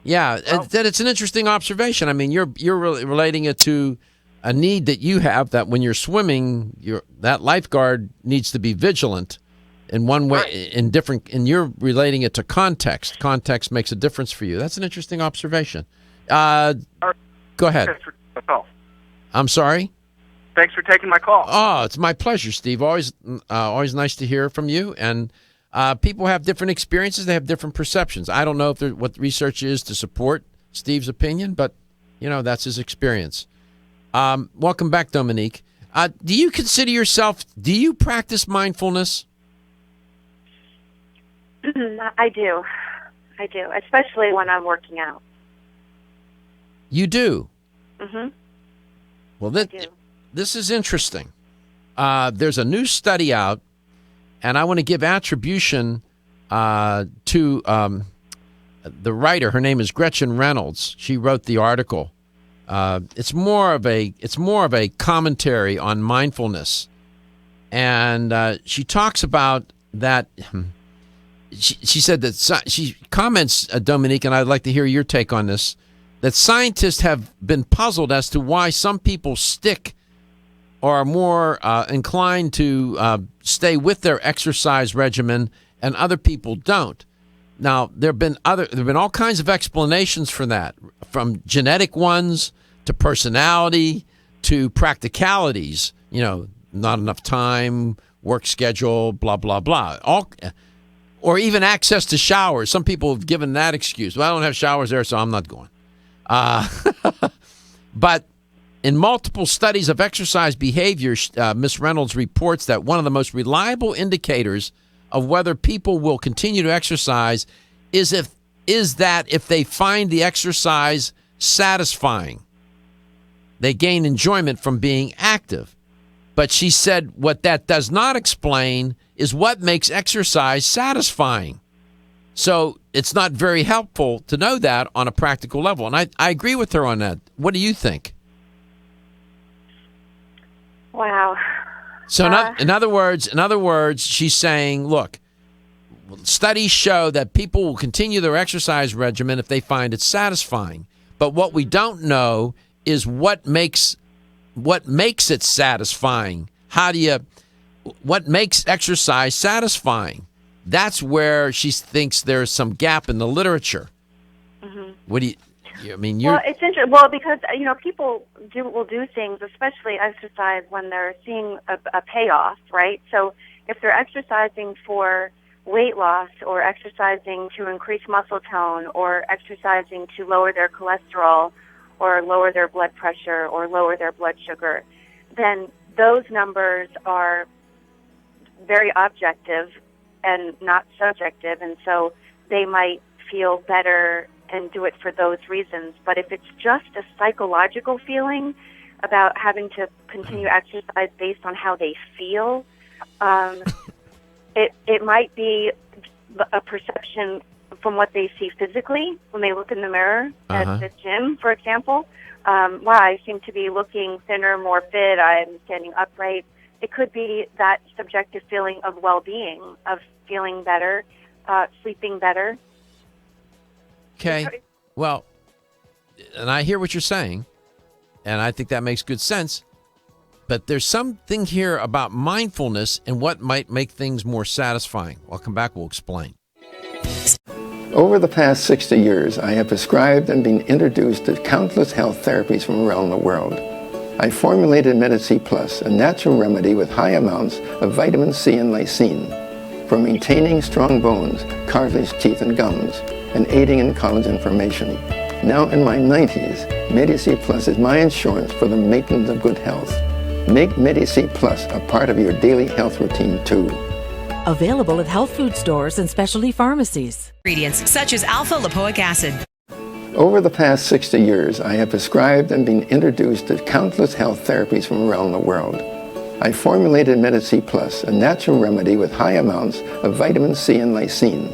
It's an interesting observation. I mean, you're really relating it to a need that you have, that when you're swimming, that lifeguard needs to be vigilant in one way, and you're relating it to context. Context makes a difference for you. That's an interesting observation. Go ahead. I'm sorry? Thanks for taking my call. Oh, it's my pleasure, Steve. Always nice to hear from you. And people have different experiences. They have different perceptions. I don't know what the research is to support Steve's opinion, but, that's his experience. Welcome back, Dominique. Do you consider yourself, do you practice mindfulness? I do, especially when I'm working out. You do? Mm-hmm. Well, this is interesting. There's a new study out, and I want to give attribution to the writer. Her name is Gretchen Reynolds. She wrote the article. It's more of a commentary on mindfulness, and she talks about that. She said that she comments, Dominique, and I'd like to hear your take on this, that scientists have been puzzled as to why some people stick or are more inclined to stay with their exercise regimen and other people don't. Now, there have been all kinds of explanations for that, from genetic ones to personality to practicalities, not enough time, work schedule, blah, blah, blah. Or even access to showers. Some people have given that excuse. Well, I don't have showers there, so I'm not going. But in multiple studies of exercise behavior, Ms. Reynolds reports that one of the most reliable indicators of whether people will continue to exercise is that if they find the exercise satisfying. They gain enjoyment from being active. But she said what that does not explain is what makes exercise satisfying. So it's not very helpful to know that on a practical level. And I agree with her on that. What do you think? Wow. So in other words, she's saying, look, studies show that people will continue their exercise regimen if they find it satisfying. But what we don't know is what makes it satisfying. What makes exercise satisfying? That's where she thinks there's some gap in the literature. Mm-hmm. What do you mean? Well, it's interesting. Well, because people will do things, especially exercise, when they're seeing a payoff, right? So if they're exercising for weight loss, or exercising to increase muscle tone, or exercising to lower their cholesterol, or lower their blood pressure or lower their blood sugar, then those numbers are very objective and not subjective, and so they might feel better and do it for those reasons. But if it's just a psychological feeling about having to continue exercise based on how they feel, it might be a perception from what they see physically when they look in the mirror at the gym, for example. Wow, I seem to be looking thinner, more fit, I'm standing upright. It could be that subjective feeling of well-being, of feeling better, sleeping better. Okay. Well, and I hear what you're saying, and I think that makes good sense. But there's something here about mindfulness and what might make things more satisfying. I'll come back, we'll explain. Over the past 60 years, I have prescribed and been introduced to countless health therapies from around the world. I formulated Medi-C Plus, a natural remedy with high amounts of vitamin C and lysine for maintaining strong bones, cartilage, teeth, and gums, and aiding in collagen formation. Now in my 90s, Medi-C Plus is my insurance for the maintenance of good health. Make Medi-C Plus a part of your daily health routine too. Available at health food stores and specialty pharmacies. Ingredients such as alpha-lipoic acid. Over the past 60 years, I have prescribed and been introduced to countless health therapies from around the world. I formulated Medi-C Plus, a natural remedy with high amounts of vitamin C and lysine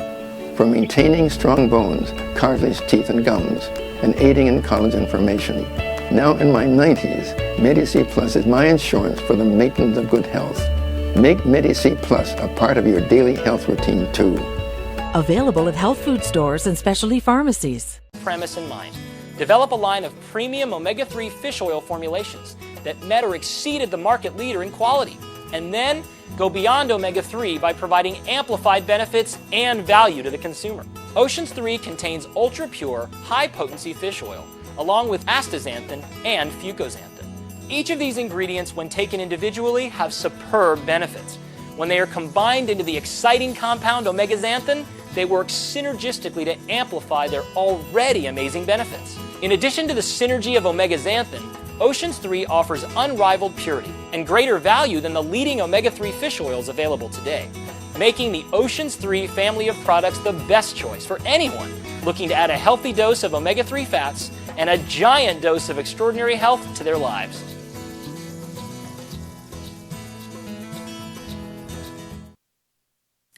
for maintaining strong bones, cartilage, teeth, and gums, and aiding in collagen formation. Now in my 90s, Medi-C Plus is my insurance for the maintenance of good health. Make Medi-C Plus a part of your daily health routine too. Available at health food stores and specialty pharmacies. Premise in mind. Develop a line of premium omega-3 fish oil formulations that met or exceeded the market leader in quality, and then go beyond omega-3 by providing amplified benefits and value to the consumer. Oceans 3 contains ultra-pure, high-potency fish oil, along with astaxanthin and fucoxanthin. Each of these ingredients, when taken individually, have superb benefits. When they are combined into the exciting compound omega-xanthin, they work synergistically to amplify their already amazing benefits. In addition to the synergy of omega-xanthin, Oceans 3 offers unrivaled purity and greater value than the leading omega-3 fish oils available today, making the Oceans 3 family of products the best choice for anyone looking to add a healthy dose of omega-3 fats and a giant dose of extraordinary health to their lives.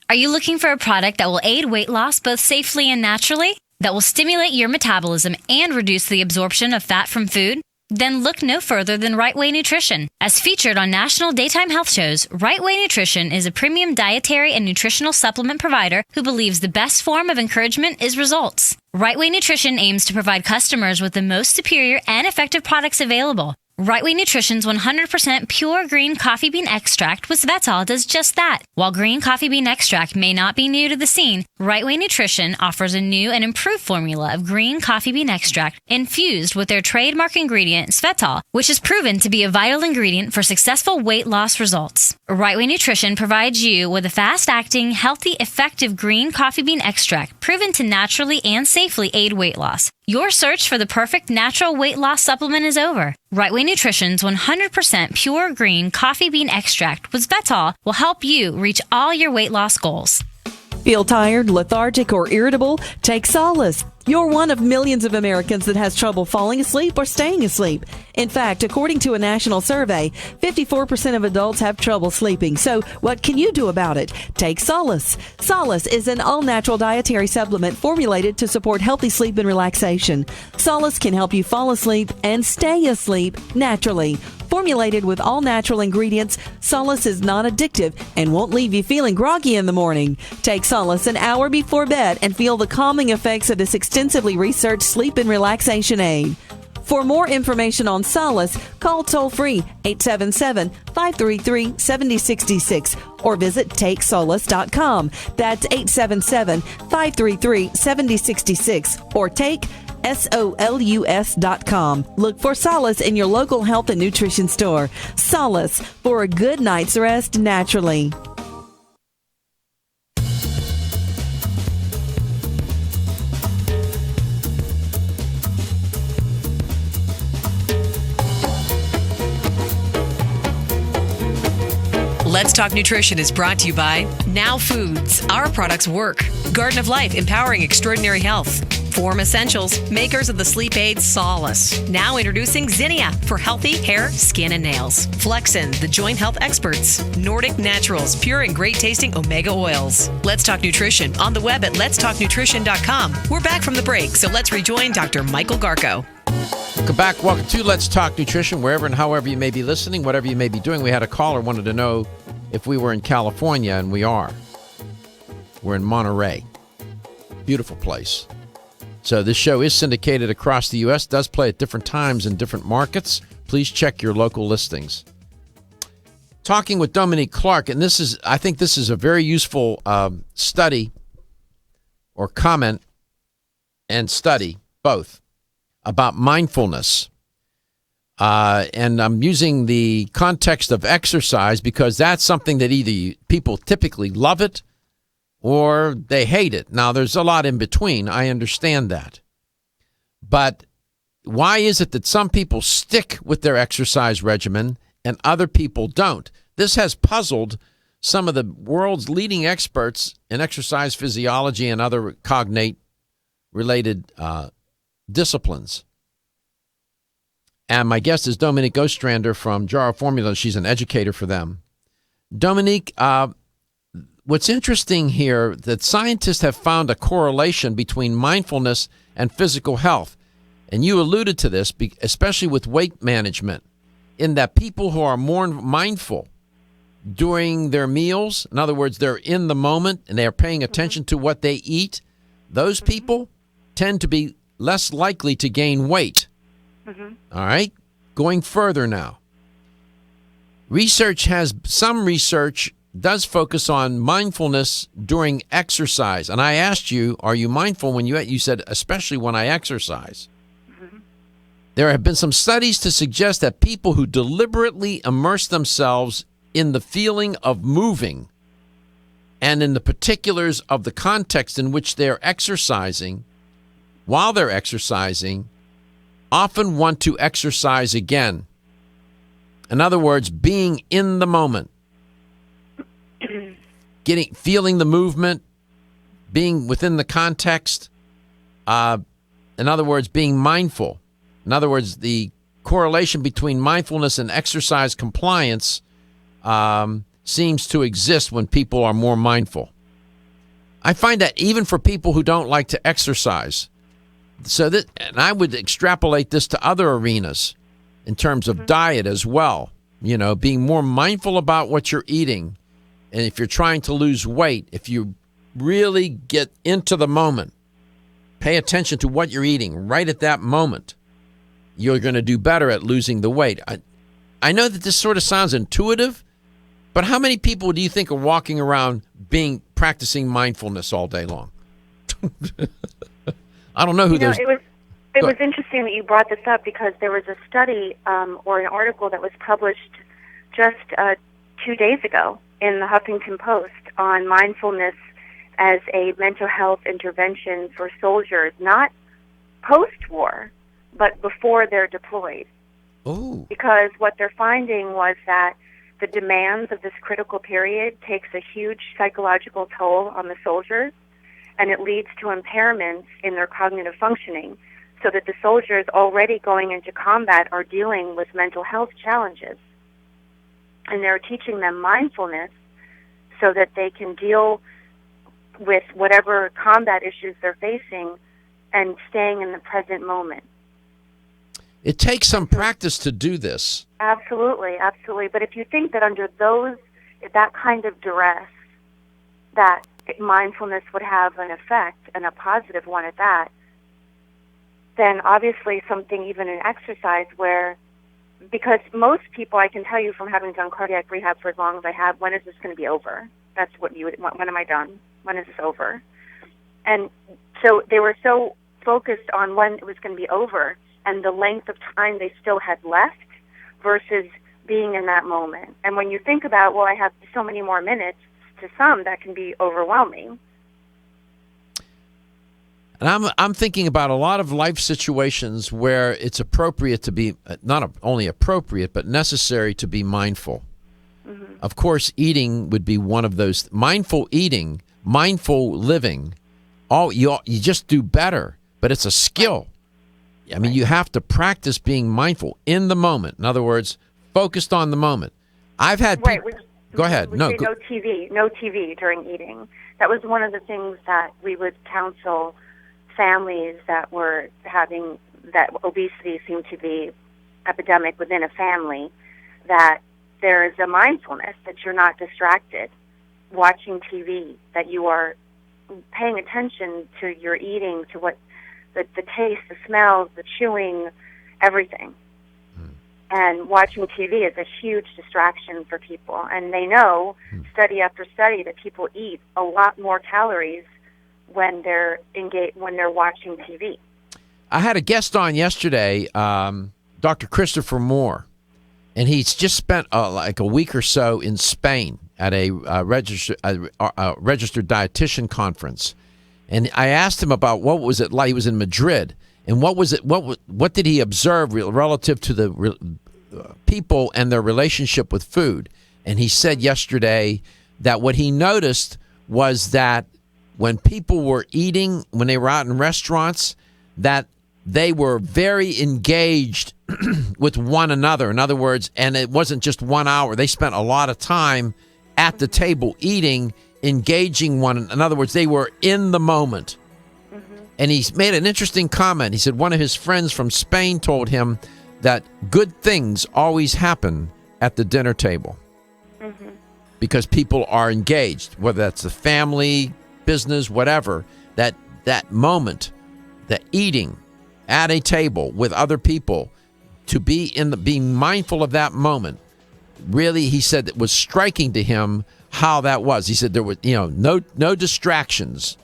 Are you looking for a product that will aid weight loss both safely and naturally? That will stimulate your metabolism and reduce the absorption of fat from food? Then look no further than Right Way Nutrition. As featured on national daytime health shows, Right Way Nutrition is a premium dietary and nutritional supplement provider who believes the best form of encouragement is results. Right Way Nutrition aims to provide customers with the most superior and effective products available. Right Way Nutrition's 100% pure green coffee bean extract with Svetol does just that. While green coffee bean extract may not be new to the scene, Right Way Nutrition offers a new and improved formula of green coffee bean extract infused with their trademark ingredient Svetol, which is proven to be a vital ingredient for successful weight loss results. Right Way Nutrition provides you with a fast-acting, healthy, effective green coffee bean extract proven to naturally and safely aid weight loss. Your search for the perfect natural weight loss supplement is over. Right Way Nutrition's 100% pure green coffee bean extract with Svetol will help you reach all your weight loss goals. Feel tired, lethargic, or irritable? Take solace. You're one of millions of Americans that has trouble falling asleep or staying asleep. In fact, according to a national survey, 54% of adults have trouble sleeping. So what can you do about it? Take Solace. Solace is an all-natural dietary supplement formulated to support healthy sleep and relaxation. Solace can help you fall asleep and stay asleep naturally. Formulated with all-natural ingredients, Solace is non-addictive and won't leave you feeling groggy in the morning. Take Solace an hour before bed and feel the calming effects of this extensively researched sleep and relaxation aid. For more information on Solace, call toll-free 877-533-7066 or visit TakeSolace.com. That's 877-533-7066 or take SOLUS.com. Look for Solace in your local health and nutrition store. Solace for a good night's rest naturally. Let's Talk Nutrition is brought to you by Now Foods. Our products work. Garden of Life, empowering extraordinary health. Form Essentials, makers of the sleep aid Solace. Now introducing Zinnia for healthy hair, skin, and nails. Flexin, the joint health experts. Nordic Naturals, pure and great tasting omega oils. Let's Talk Nutrition on the web at letstalknutrition.com. We're back from the break, so let's rejoin Dr. Michael Garko. Welcome back. Welcome to Let's Talk Nutrition, wherever and however you may be listening, whatever you may be doing. We had a caller wanted to know if we were in California, and we are. We're in Monterey. Beautiful place. So this show is syndicated across the U.S., does play at different times in different markets. Please check your local listings. Talking with Dominique Clark, and I think this is a very useful study or comment and study, both, about mindfulness. And I'm using the context of exercise because that's something that either people typically love it or they hate it. Now, there's a lot in between. I understand that. But why is it that some people stick with their exercise regimen and other people don't? This has puzzled some of the world's leading experts in exercise physiology and other cognate-related disciplines. And my guest is Dominique Ostrander from Jarrow Formula. She's an educator for them. Dominique, what's interesting here, that scientists have found a correlation between mindfulness and physical health. And you alluded to this, especially with weight management, in that people who are more mindful during their meals, in other words, they're in the moment and they're paying attention to what they eat, those people tend to be less likely to gain weight. All right? Going further now. Some research does focus on mindfulness during exercise. And I asked you, are you mindful when you eat? You said, especially when I exercise. There have been some studies to suggest that people who deliberately immerse themselves in the feeling of moving and in the particulars of the context in which they're exercising, while they're exercising, often want to exercise again. In other words, being in the moment, feeling the movement, being within the context. In other words, being mindful. In other words, the correlation between mindfulness and exercise compliance seems to exist when people are more mindful. I find that even for people who don't like to exercise. And I would extrapolate this to other arenas in terms of diet as well. You know, being more mindful about what you're eating. And if you're trying to lose weight, if you really get into the moment, pay attention to what you're eating right at that moment, you're going to do better at losing the weight. I know that this sort of sounds intuitive, but how many people do you think are walking around practicing mindfulness all day long? I don't know who there's... It was interesting that you brought this up because there was a study or an article that was published just 2 days ago in the Huffington Post on mindfulness as a mental health intervention for soldiers, not post-war, but before they're deployed. Oh. Because what they're finding was that the demands of this critical period takes a huge psychological toll on the soldiers, and it leads to impairments in their cognitive functioning, so that the soldiers already going into combat are dealing with mental health challenges. And they're teaching them mindfulness so that they can deal with whatever combat issues they're facing and staying in the present moment. It takes some practice to do this. Absolutely, absolutely. But if you think that under that kind of duress, that mindfulness would have an effect, and a positive one at that, then obviously something even in exercise where, because most people, I can tell you from having done cardiac rehab for as long as I have, when is this going to be over? That's what you would want. When am I done? When is this over? And so they were so focused on when it was going to be over and the length of time they still had left versus being in that moment. And when you think about, well, I have so many more minutes, to some that can be overwhelming. And I'm thinking about a lot of life situations where it's appropriate to be, not only appropriate, but necessary to be mindful. Of course, eating would be one of those. Mindful eating, mindful living, you just do better, but it's a skill. I mean, you have to practice being mindful in the moment. In other words, focused on the moment. I've had people. Go ahead. No TV during eating. That was one of the things that we would counsel families that were having that obesity seemed to be epidemic within a family, that there is a mindfulness that you're not distracted watching TV, that you are paying attention to your eating, to what the taste, the smells, the chewing, everything. And watching TV is a huge distraction for people. And they know, study after study, that people eat a lot more calories when they're watching TV. I had a guest on yesterday, Dr. Christopher Moore, and he's just spent like a week or so in Spain at a registered dietitian conference. And I asked him about what was it like. He was in Madrid. And what did he observe relative to the people and their relationship with food? And he said yesterday that what he noticed was that when people were eating, when they were out in restaurants, that they were very engaged with one another. In other words, and it wasn't just 1 hour. They spent a lot of time at the table eating, engaging one. In other words, they were in the moment. And he's made an interesting comment. He said one of his friends from Spain told him that good things always happen at the dinner table because people are engaged, whether that's the family, business, whatever. That moment, the eating at a table with other people, to be being mindful of that moment. Really, he said it was striking to him how that was. He said there was no distractions.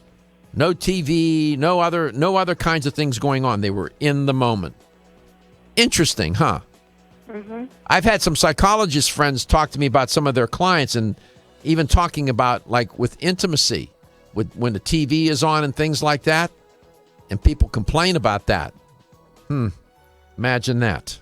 No TV, no other kinds of things going on. They were in the moment. Interesting, huh? I've had some psychologist friends talk to me about some of their clients, and even talking about like with intimacy, when the TV is on and things like that, and people complain about that. Imagine that.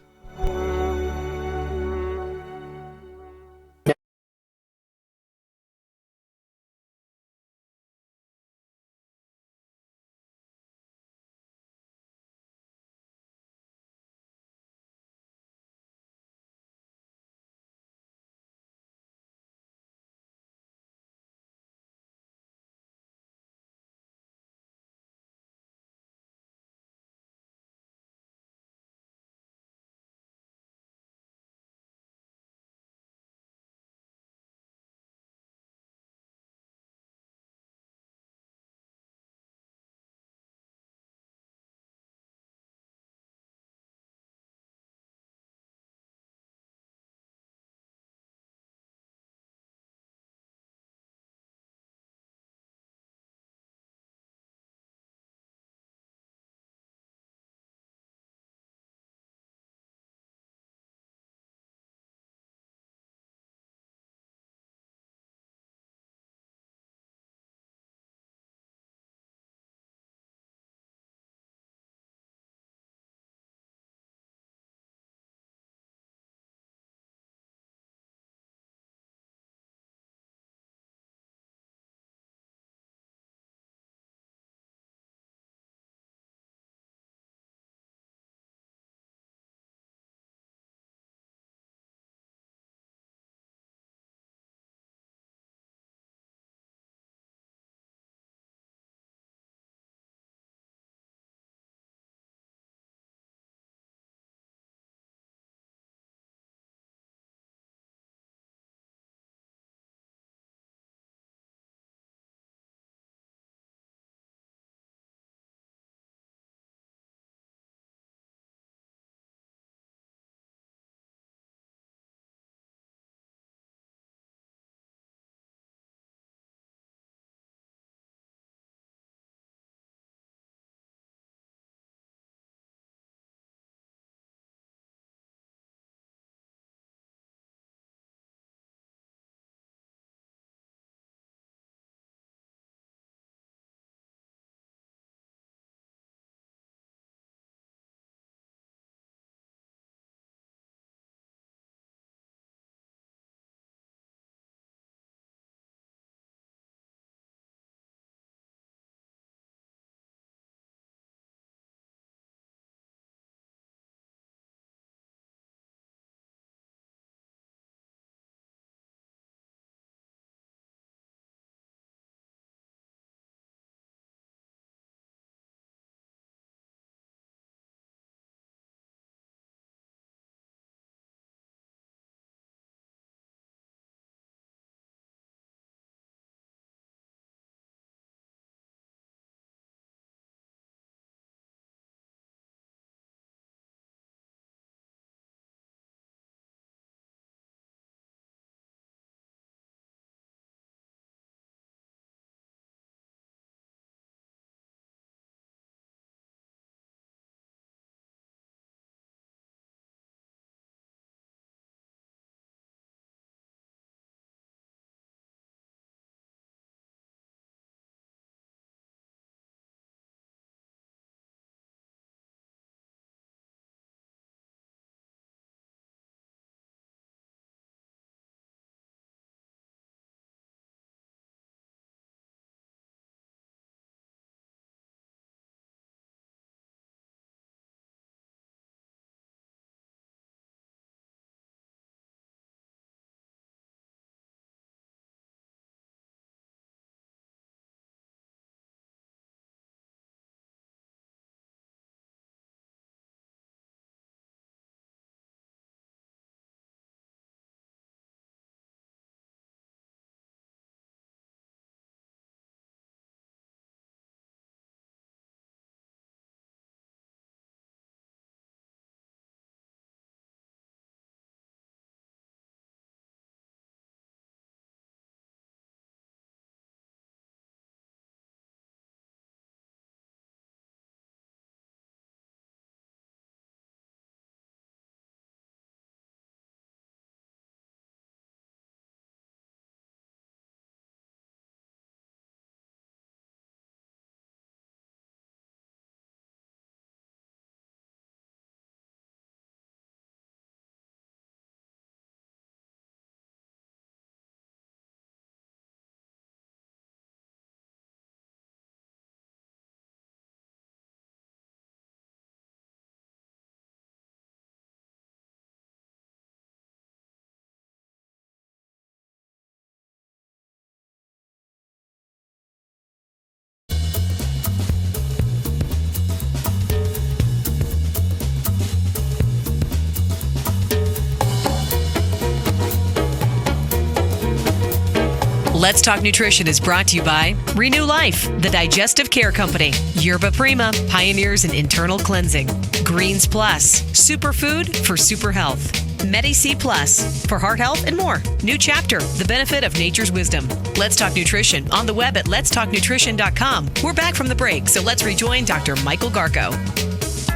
Let's Talk Nutrition is brought to you by Renew Life, the Digestive Care Company, Yerba Prima, pioneers in internal cleansing, Greens Plus, superfood for super health, Medi-C Plus, for heart health and more. New Chapter, the benefit of nature's wisdom. Let's Talk Nutrition, on the web at letstalknutrition.com. We're back from the break, so let's rejoin Dr. Michael Garko.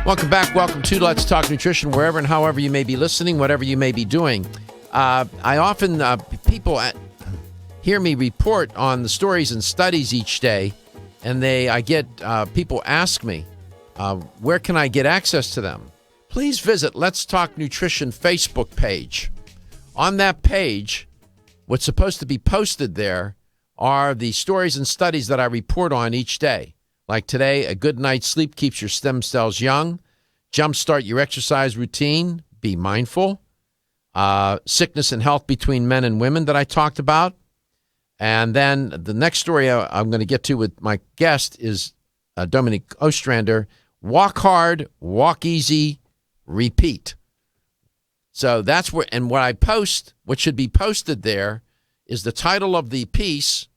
Welcome back. Welcome to Let's Talk Nutrition, wherever and however you may be listening, whatever you may be doing. I often, people hear me report on the stories and studies each day, and I get people ask me, where can I get access to them? Please visit Let's Talk Nutrition Facebook page. On that page, what's supposed to be posted there are the stories and studies that I report on each day. Like today, a good night's sleep keeps your stem cells young. Jumpstart your exercise routine. Be mindful. Sickness and health between men and women that I talked about. And then the next story I'm going to get to with my guest is Dominique Ostrander. Walk hard, walk easy, repeat. So that's where, and what I post, what should be posted there is the title of the piece,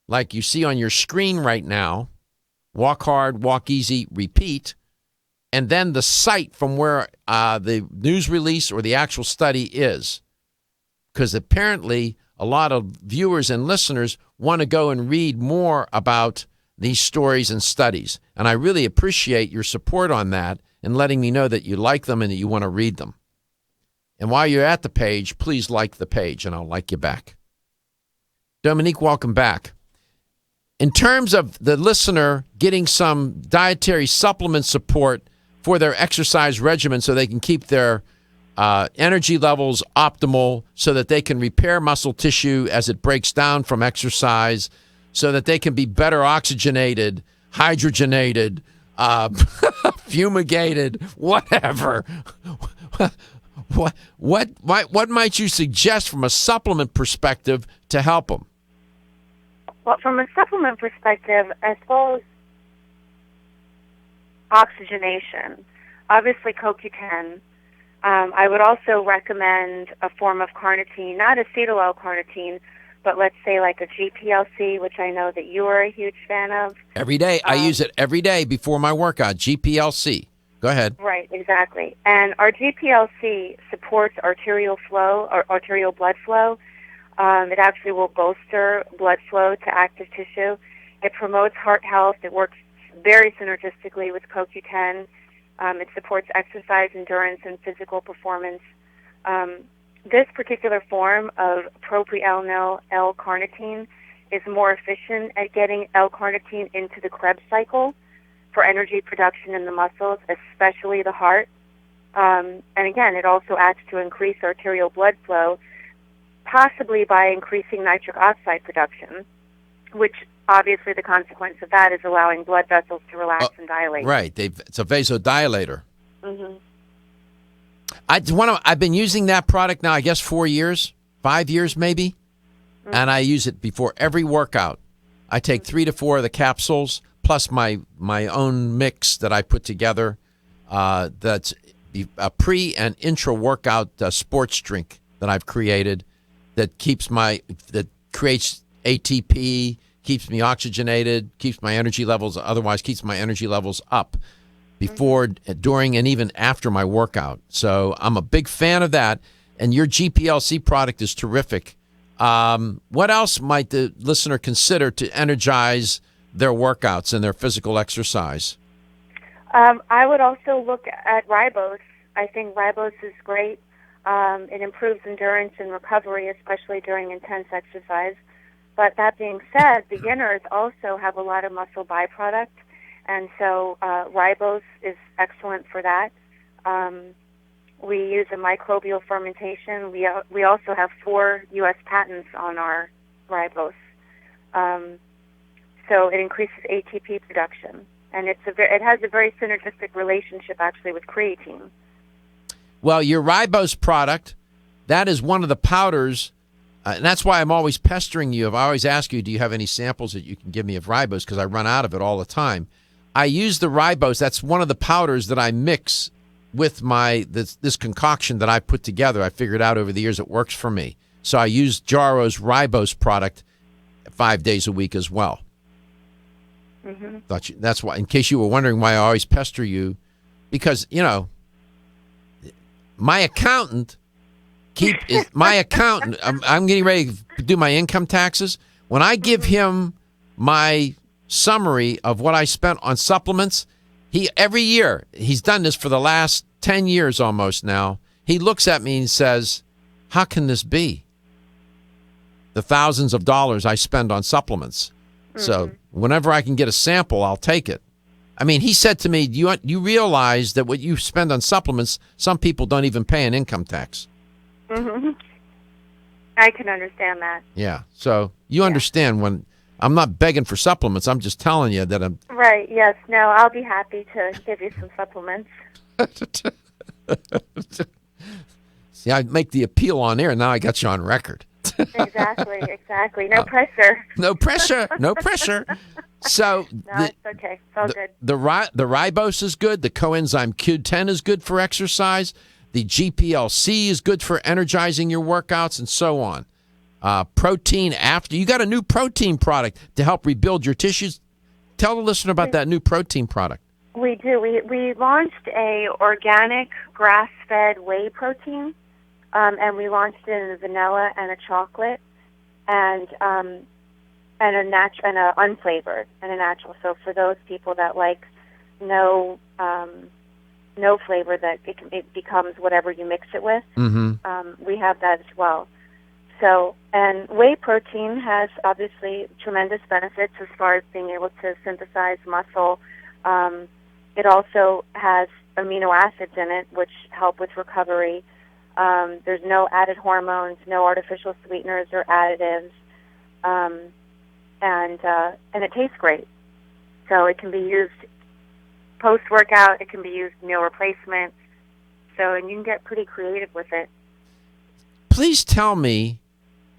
like you see on your screen right now. Walk hard, walk easy, repeat. And then the site from where the news release or the actual study is. Because apparently a lot of viewers and listeners want to go and read more about these stories and studies. And I really appreciate your support on that and letting me know that you like them and that you want to read them. And while you're at the page, please like the page and I'll like you back. Dominique, welcome back. In terms of the listener getting some dietary supplement support for their exercise regimen so they can keep their energy levels optimal, so that they can repair muscle tissue as it breaks down from exercise, so that they can be better oxygenated, hydrogenated, fumigated, whatever. What might you suggest from a supplement perspective to help them? Well, from a supplement perspective, I suppose oxygenation, obviously CoQ10. I would also recommend a form of carnitine, not acetyl L-carnitine, but let's say like a GPLC, which I know that you are a huge fan of. Every day. I use it every day before my workout, GPLC. Go ahead. Right, exactly. And our GPLC supports arterial flow, or arterial blood flow. It actually will bolster blood flow to active tissue. It promotes heart health. It works very synergistically with CoQ10. It supports exercise, endurance, and physical performance. This particular form of propionyl L-carnitine is more efficient at getting L-carnitine into the Krebs cycle for energy production in the muscles, especially the heart. And again, it also acts to increase arterial blood flow, possibly by increasing nitric oxide production, which obviously the consequence of that is allowing blood vessels to relax and dilate. Right. It's a vasodilator. Mm-hmm. I've been using that product now, I guess, 4 years, 5 years maybe, and I use it before every workout. I take 3 to 4 of the capsules, plus my own mix that I put together. That's a pre and intra workout sports drink that I've created that creates ATP, keeps me oxygenated, keeps my energy levels, otherwise keeps my energy levels up before, during, and even after my workout. So I'm a big fan of that, and your GPLC product is terrific. What else might the listener consider to energize their workouts and their physical exercise? I would also look at ribose. I think ribose is great. It improves endurance and recovery, especially during intense exercise. But that being said, beginners also have a lot of muscle byproduct, and so ribose is excellent for that. We use a microbial fermentation. We also have 4 U.S. patents on our ribose. So it increases ATP production, and it has a very synergistic relationship actually with creatine. Well, your ribose product, that is one of the powders, and that's why I'm always pestering you. I always ask you, do you have any samples that you can give me of ribose, because I run out of it all the time. I use the ribose. That's one of the powders that I mix with this concoction that I put together. I figured out over the years it works for me. So I use Jarrow's ribose product, 5 days a week as well. Mm-hmm. That's why, in case you were wondering why I always pester you, because, my accountant I'm getting ready to do my income taxes. When I give him my summary of what I spent on supplements, every year, he's done this for the last 10 years almost now, he looks at me and says, how can this be? The thousands of dollars I spend on supplements. Mm-hmm. So whenever I can get a sample, I'll take it. I mean, he said to me, you realize that what you spend on supplements, some people don't even pay an income tax. Mm-hmm. I can understand that. Yeah. So you understand when I'm not begging for supplements. I'm just telling you that I'm... Right. Yes. No, I'll be happy to give you some supplements. See, I make the appeal on air. Now I got you on record. Exactly. No pressure. No pressure. So it's okay. It's all good. The ribose is good. The coenzyme Q10 is good for exercise. The GPLC is good for energizing your workouts and so on. Protein after. You got a new protein product to help rebuild your tissues. Tell the listener about that new protein product. We do. We launched a organic grass-fed whey protein, and we launched it in a vanilla and a chocolate, and a unflavored and a natural. So for those people that like no flavor, that it becomes whatever you mix it with. Mm-hmm. We have that as well. So, and whey protein has obviously tremendous benefits as far as being able to synthesize muscle. It also has amino acids in it, which help with recovery. There's no added hormones, no artificial sweeteners or additives, and it tastes great. So it can be used post-workout. It can be used meal replacement. So, and you can get pretty creative with it. Please tell me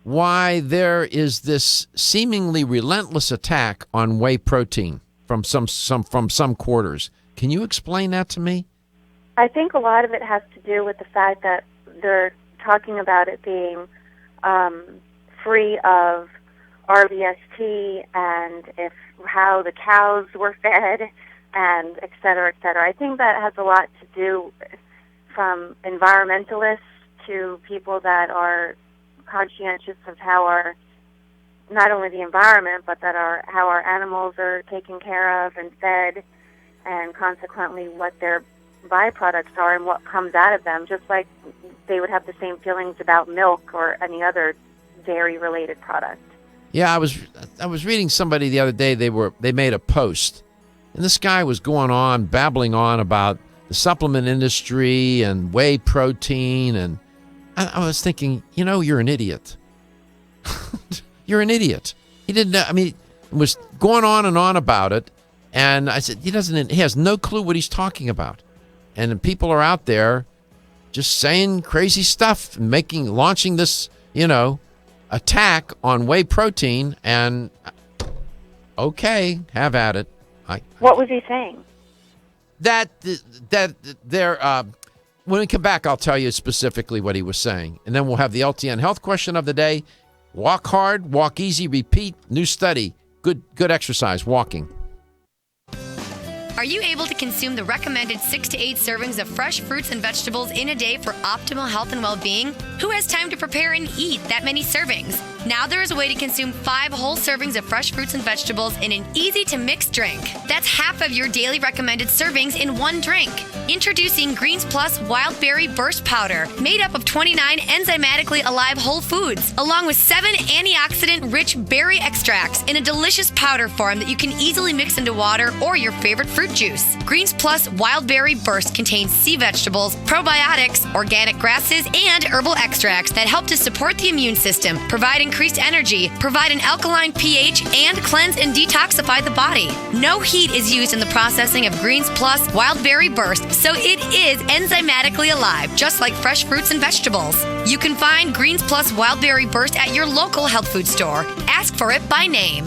why there is this seemingly relentless attack on whey protein from some quarters. Can you explain that to me? I think a lot of it has to do with the fact that they're talking about it being free of RBST and how the cows were fed and et cetera, et cetera. I think that has a lot to do from environmentalists to people that are conscientious of how not only the environment, but how our animals are taken care of and fed, and consequently what their byproducts are and what comes out of them, just like they would have the same feelings about milk or any other dairy-related product. Yeah, I was reading somebody the other day. They made a post, and this guy was babbling on about the supplement industry and whey protein, and I was thinking, you're an idiot. You're an idiot. He didn't know. I mean, it was going on and on about it, and I said he has no clue what he's talking about, and people are out there just saying crazy stuff, launching this, attack on whey protein, and okay, have at it. What was he saying? That they're when we come back, I'll tell you specifically what he was saying, and then we'll have the LTN health question of the day. Walk hard, walk easy, repeat. New study. Good exercise, walking. Are you able to consume the recommended 6 to 8 servings of fresh fruits and vegetables in a day for optimal health and well-being? Who has time to prepare and eat that many servings? Now there is a way to consume 5 whole servings of fresh fruits and vegetables in an easy-to-mix drink. That's half of your daily recommended servings in one drink. Introducing Greens Plus Wild Berry Burst Powder, made up of 29 enzymatically alive whole foods, along with 7 antioxidant-rich berry extracts in a delicious powder form that you can easily mix into water or your favorite fruit juice. Greens Plus Wild Berry Burst contains sea vegetables, probiotics, organic grasses, and herbal extracts that help to support the immune system, provide increased energy, provide an alkaline pH, and cleanse and detoxify the body. No heat is used in the processing of Greens Plus Wild Berry Burst, so it is enzymatically alive, just like fresh fruits and vegetables. You can find Greens Plus Wild Berry Burst at your local health food store. Ask for it by name.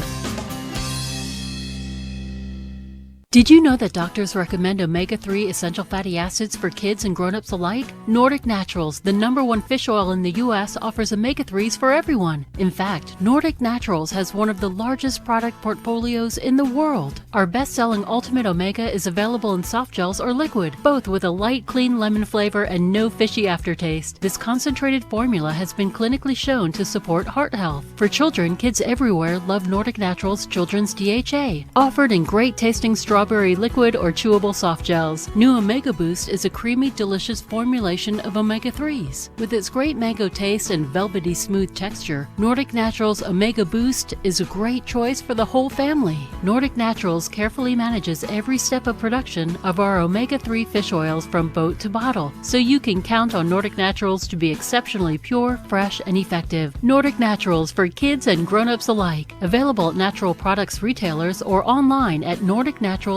Did you know that doctors recommend omega-3 essential fatty acids for kids and grown-ups alike? Nordic Naturals, the #1 fish oil in the U.S., offers omega-3s for everyone. In fact, Nordic Naturals has one of the largest product portfolios in the world. Our best-selling Ultimate Omega is available in soft gels or liquid, both with a light, clean lemon flavor and no fishy aftertaste. This concentrated formula has been clinically shown to support heart health. For children, kids everywhere love Nordic Naturals Children's DHA, offered in great-tasting strawberry liquid or chewable soft gels. New Omega Boost is a creamy, delicious formulation of omega-3s. With its great mango taste and velvety smooth texture, Nordic Naturals Omega Boost is a great choice for the whole family. Nordic Naturals carefully manages every step of production of our omega-3 fish oils from boat to bottle, so you can count on Nordic Naturals to be exceptionally pure, fresh, and effective. Nordic Naturals for kids and grown-ups alike. Available at natural products retailers or online at nordicnaturals.com.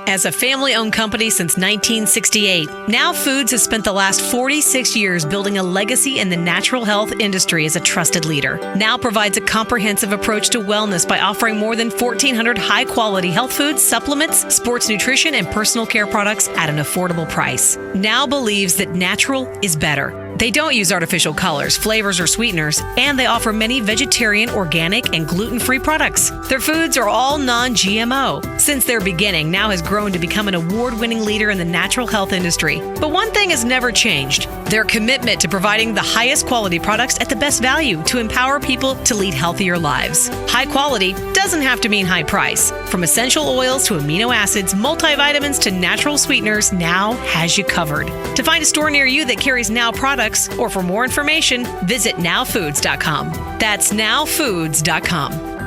As a family-owned company since 1968, Now Foods has spent the last 46 years building a legacy in the natural health industry as a trusted leader. Now provides a comprehensive approach to wellness by offering more than 1,400 high-quality health foods, supplements, sports nutrition, and personal care products at an affordable price. Now believes that natural is better. They don't use artificial colors, flavors, or sweeteners, and they offer many vegetarian, organic, and gluten-free products. Their foods are all non-GMO. Since their beginning, Now has grown to become an award-winning leader in the natural health industry. But one thing has never changed: their commitment to providing the highest quality products at the best value to empower people to lead healthier lives. High quality doesn't have to mean high price. From essential oils to amino acids, multivitamins to natural sweeteners, Now has you covered. To find a store near you that carries Now products, or for more information, visit nowfoods.com. That's nowfoods.com.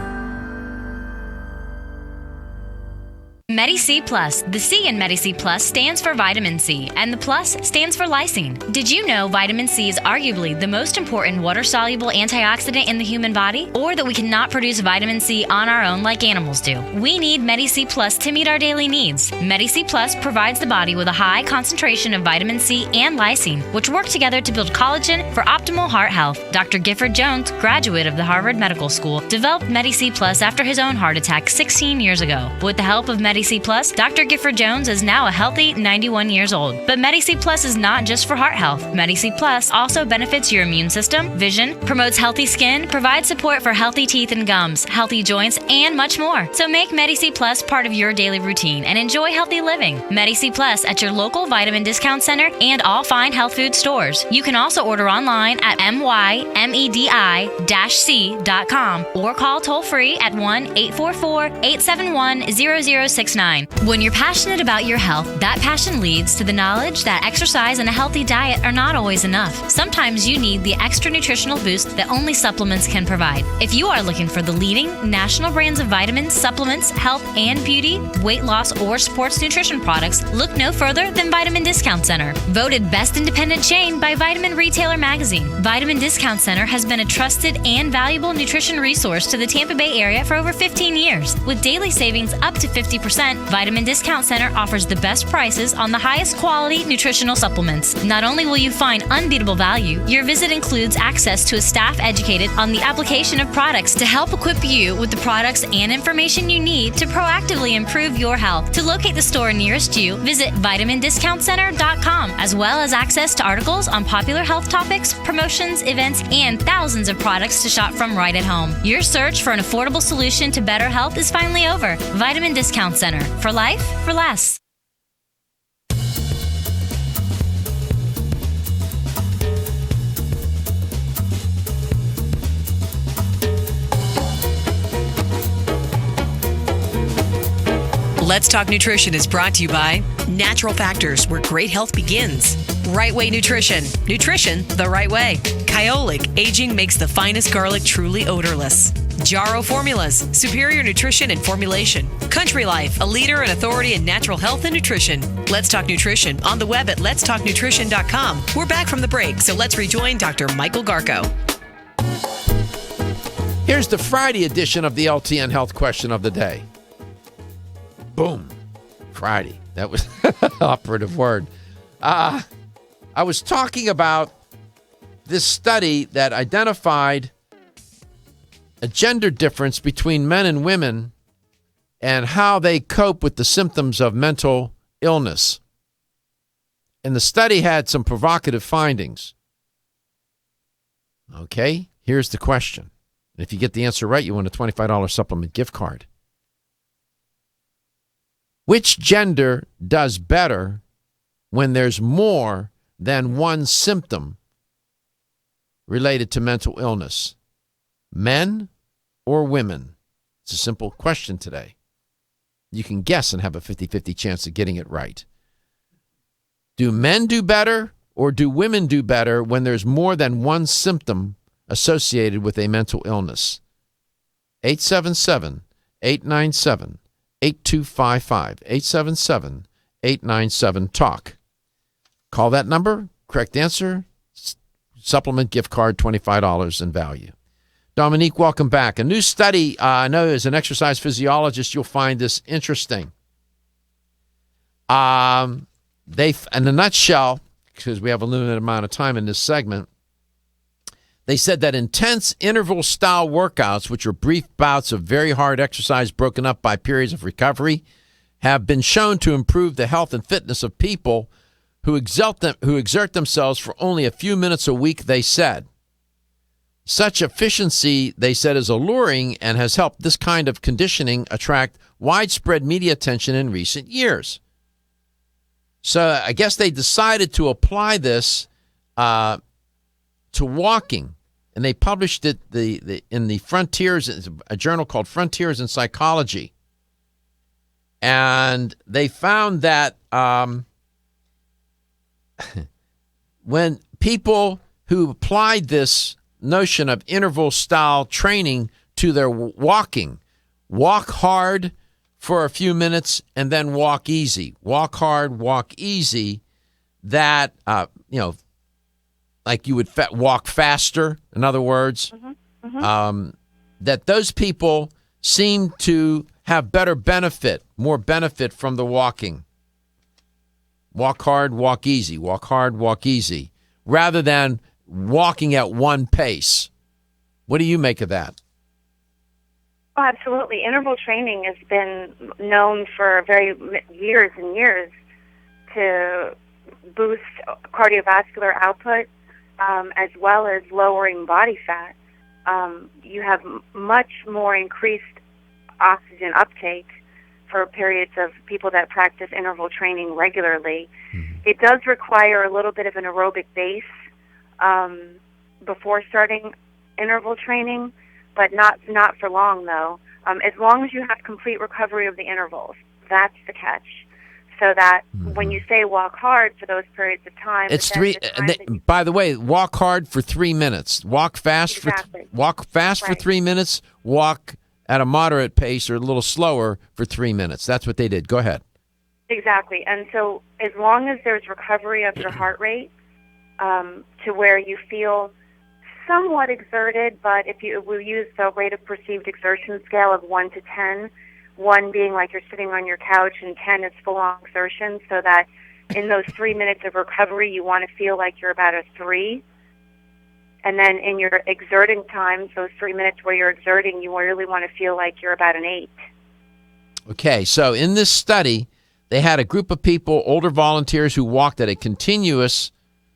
Medi-C Plus. The C in Medi-C Plus stands for vitamin C, and the plus stands for lysine. Did you know vitamin C is arguably the most important water-soluble antioxidant in the human body? Or that we cannot produce vitamin C on our own like animals do? We need Medi-C Plus to meet our daily needs. Medi-C Plus provides the body with a high concentration of vitamin C and lysine, which work together to build collagen for optimal heart health. Dr. Gifford Jones, graduate of the Harvard Medical School, developed Medi-C Plus after his own heart attack 16 years ago. With the help of Medi-C Plus, Dr. Gifford Jones is now a healthy 91 years old. But Medi-C Plus is not just for heart health. Medi-C Plus also benefits your immune system, vision, promotes healthy skin, provides support for healthy teeth and gums, healthy joints, and much more. So make Medi-C Plus part of your daily routine and enjoy healthy living. Medi-C Plus at your local vitamin discount center and all fine health food stores. You can also order online at mymedi-c.com or call toll-free at 1-844-871-0069. When you're passionate about your health, that passion leads to the knowledge that exercise and a healthy diet are not always enough. Sometimes you need the extra nutritional boost that only supplements can provide. If you are looking for the leading national brands of vitamins, supplements, health and beauty, weight loss, or sports nutrition products, look no further than Vitamin Discount Center. Voted best independent chain by Vitamin Retailer Magazine, Vitamin Discount Center has been a trusted and valuable nutrition resource to the Tampa Bay area for over 15 years. With daily savings up to 50%, Vitamin Discount Center offers the best prices on the highest quality nutritional supplements. Not only will you find unbeatable value, your visit includes access to a staff educated on the application of products to help equip you with the products and information you need to proactively improve your health. To locate the store nearest you, visit vitamindiscountcenter.com, as well as access to articles on popular health topics, promotions, events, and thousands of products to shop from right at home. Your search for an affordable solution to better health is finally over. Vitamin Discount Center. For life, for less. Let's Talk Nutrition is brought to you by Natural Factors, where great health begins. Right Way Nutrition. Nutrition the right way. Kyolic, aging makes the finest garlic truly odorless. Jarrow Formulas, superior nutrition and formulation. Country Life, a leader and authority in natural health and nutrition. Let's Talk Nutrition on the web at letstalknutrition.com. We're back from the break, so let's rejoin Dr. Michael Garko. Here's the Friday edition of the LTN Health Question of the Day. Boom. Friday. That was operative word. I was talking about this study that identified a gender difference between men and women and how they cope with the symptoms of mental illness. And the study had some provocative findings. Okay, here's the question. If you get the answer right, you win a $25 supplement gift card. Which gender does better when there's more than one symptom related to mental illness? Men or women? It's a simple question today. You can guess and have a 50-50 chance of getting it right. Do men do better or do women do better when there's more than one symptom associated with a mental illness? 877-897-8255. 877-897-TALK. Call that number. Correct answer. Supplement gift card, $25 in value. Dominique, welcome back. A new study, I know as an exercise physiologist, you'll find this interesting. In a nutshell, because we have a limited amount of time in this segment, they said that intense interval-style workouts, which are brief bouts of very hard exercise broken up by periods of recovery, have been shown to improve the health and fitness of people who exert themselves for only a few minutes a week, they said. Such efficiency, they said, is alluring and has helped this kind of conditioning attract widespread media attention in recent years. So I guess they decided to apply this to walking, and they published it in the Frontiers, a journal called Frontiers in Psychology. And they found that when people who applied this notion of interval-style training to their walking, walk hard for a few minutes and then walk easy, walk hard, walk easy, that, like you would walk faster, in other words, that those people seem to have better benefit, more benefit from the walking. Walk hard, walk easy, walk hard, walk easy, rather than walking at one pace. What do you make of that? Oh, absolutely. Interval training has been known for years and years to boost cardiovascular output, as well as lowering body fat. You have much more increased oxygen uptake for periods of people that practice interval training regularly. It does require a little bit of an aerobic base before starting interval training, but not for long, though. As long as you have complete recovery of the intervals, that's the catch. So that when you say walk hard for those periods of time, it's three. By the way, walk hard for 3 minutes. Walk fast for 3 minutes. Walk at a moderate pace or a little slower for 3 minutes. That's what they did. Go ahead. Exactly. And so as long as there's recovery of your heart rate to where you feel somewhat exerted, but if we use the rate of perceived exertion scale of 1 to 10, 1 being like you're sitting on your couch and 10 is full-on exertion, so that in those 3 minutes of recovery you want to feel like you're about a 3. And then in your exerting times, those 3 minutes where you're exerting, you really want to feel like you're about an 8. Okay, so in this study, they had a group of people, older volunteers, who walked at a continuous,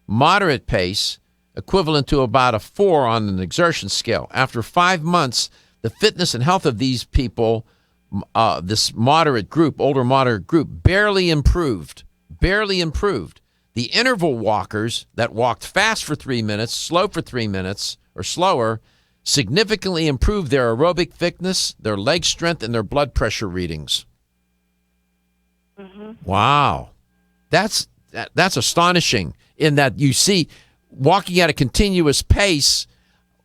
moderate pace, equivalent to about a 4 on an exertion scale. After 5 months, the fitness and health of these people, this moderate group, older moderate group, barely improved. The interval walkers that walked fast for 3 minutes, slow for 3 minutes, or slower, significantly improved their aerobic fitness, their leg strength, and their blood pressure readings. Wow. That's astonishing in that you see walking at a continuous pace.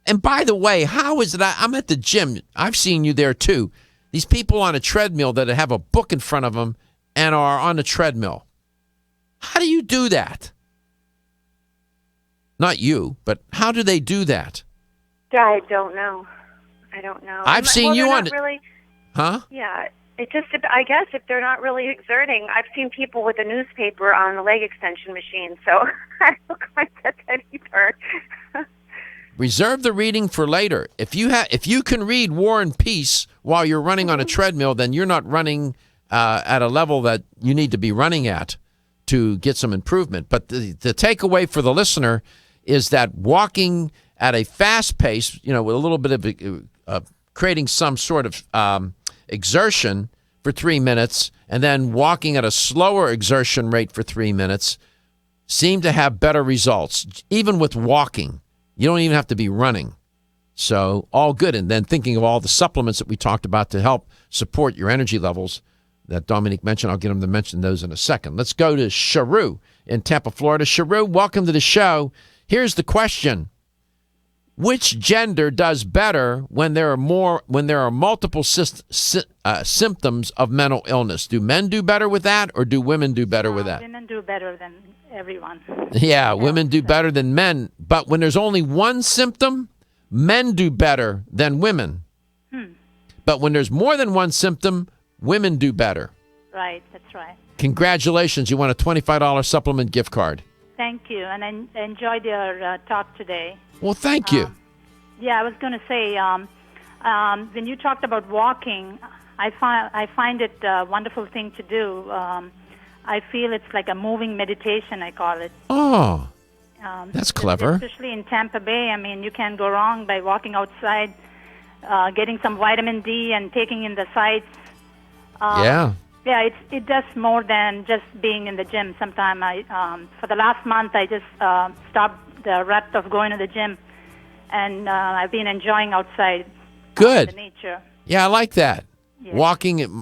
And by the way, how is it? I'm at the gym. I've seen you there too. These people on a treadmill that have a book in front of them and are on a treadmill. How do you do that? Not you, but how do they do that? I don't know. I've seen you on it. Huh? Yeah. It just, I guess, if they're not really exerting, I've seen people with a newspaper on the leg extension machine, so I don't quite get that either. Reserve the reading for later. If you can read War and Peace while you're running on a treadmill, then you're not running at a level that you need to be running at to get some improvement. But the takeaway for the listener is that walking at a fast pace, with a little bit of creating some sort of exertion for 3 minutes, and then walking at a slower exertion rate for 3 minutes, seem to have better results. Even with walking, you don't even have to be running. So all good. And then thinking of all the supplements that we talked about to help support your energy levels that Dominique mentioned. I'll get him to mention those in a second. Let's go to Jarrow in Tampa, Florida. Jarrow, welcome to the show. Here's the question. Which gender does better when there are multiple symptoms of mental illness? Do men do better with that, or do women do better with that? Women do better than everyone. Yeah, women do better than men. But when there's only one symptom, men do better than women. But when there's more than one symptom, women do better. Right, that's right. Congratulations. You won a $25 supplement gift card. Thank you, and I enjoyed your talk today. Well, thank you. I was going to say, when you talked about walking, I find it a wonderful thing to do. I feel it's like a moving meditation, I call it. Oh, that's clever. Especially in Tampa Bay. I mean, you can't go wrong by walking outside, getting some vitamin D and taking in the sights. Yeah, it does more than just being in the gym. Sometimes for the last month, I just stopped the rut of going to the gym, and I've been enjoying outside. Good. The nature. Yeah, I like that. Yes. Walking in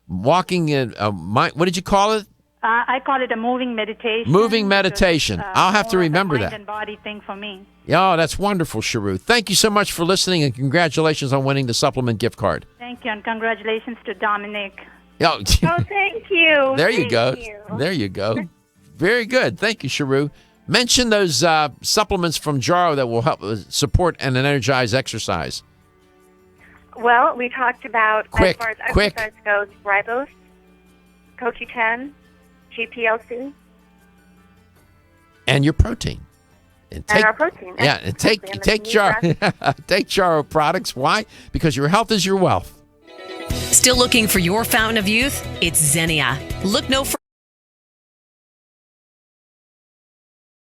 what did you call it? I call it a moving meditation. Moving meditation. Because, I'll have to remember mind that. and body thing for me. Oh, that's wonderful, Jarrow. Thank you so much for listening, and congratulations on winning the supplement gift card. Thank you, and congratulations to Dominique. Oh, thank you. There you go. Thank you. There you go. Very good. Thank you, Jarrow. Mention those supplements from Jarrow that will help support and energize exercise. Well, we talked about, Quick, as far as quick. exercise goes, ribose, CoQ10, GPLC, And your protein. and our protein. Yeah, and take Jarrow products. Why? Because your health is your wealth. Still looking for your fountain of youth? It's Xenia. Look no further.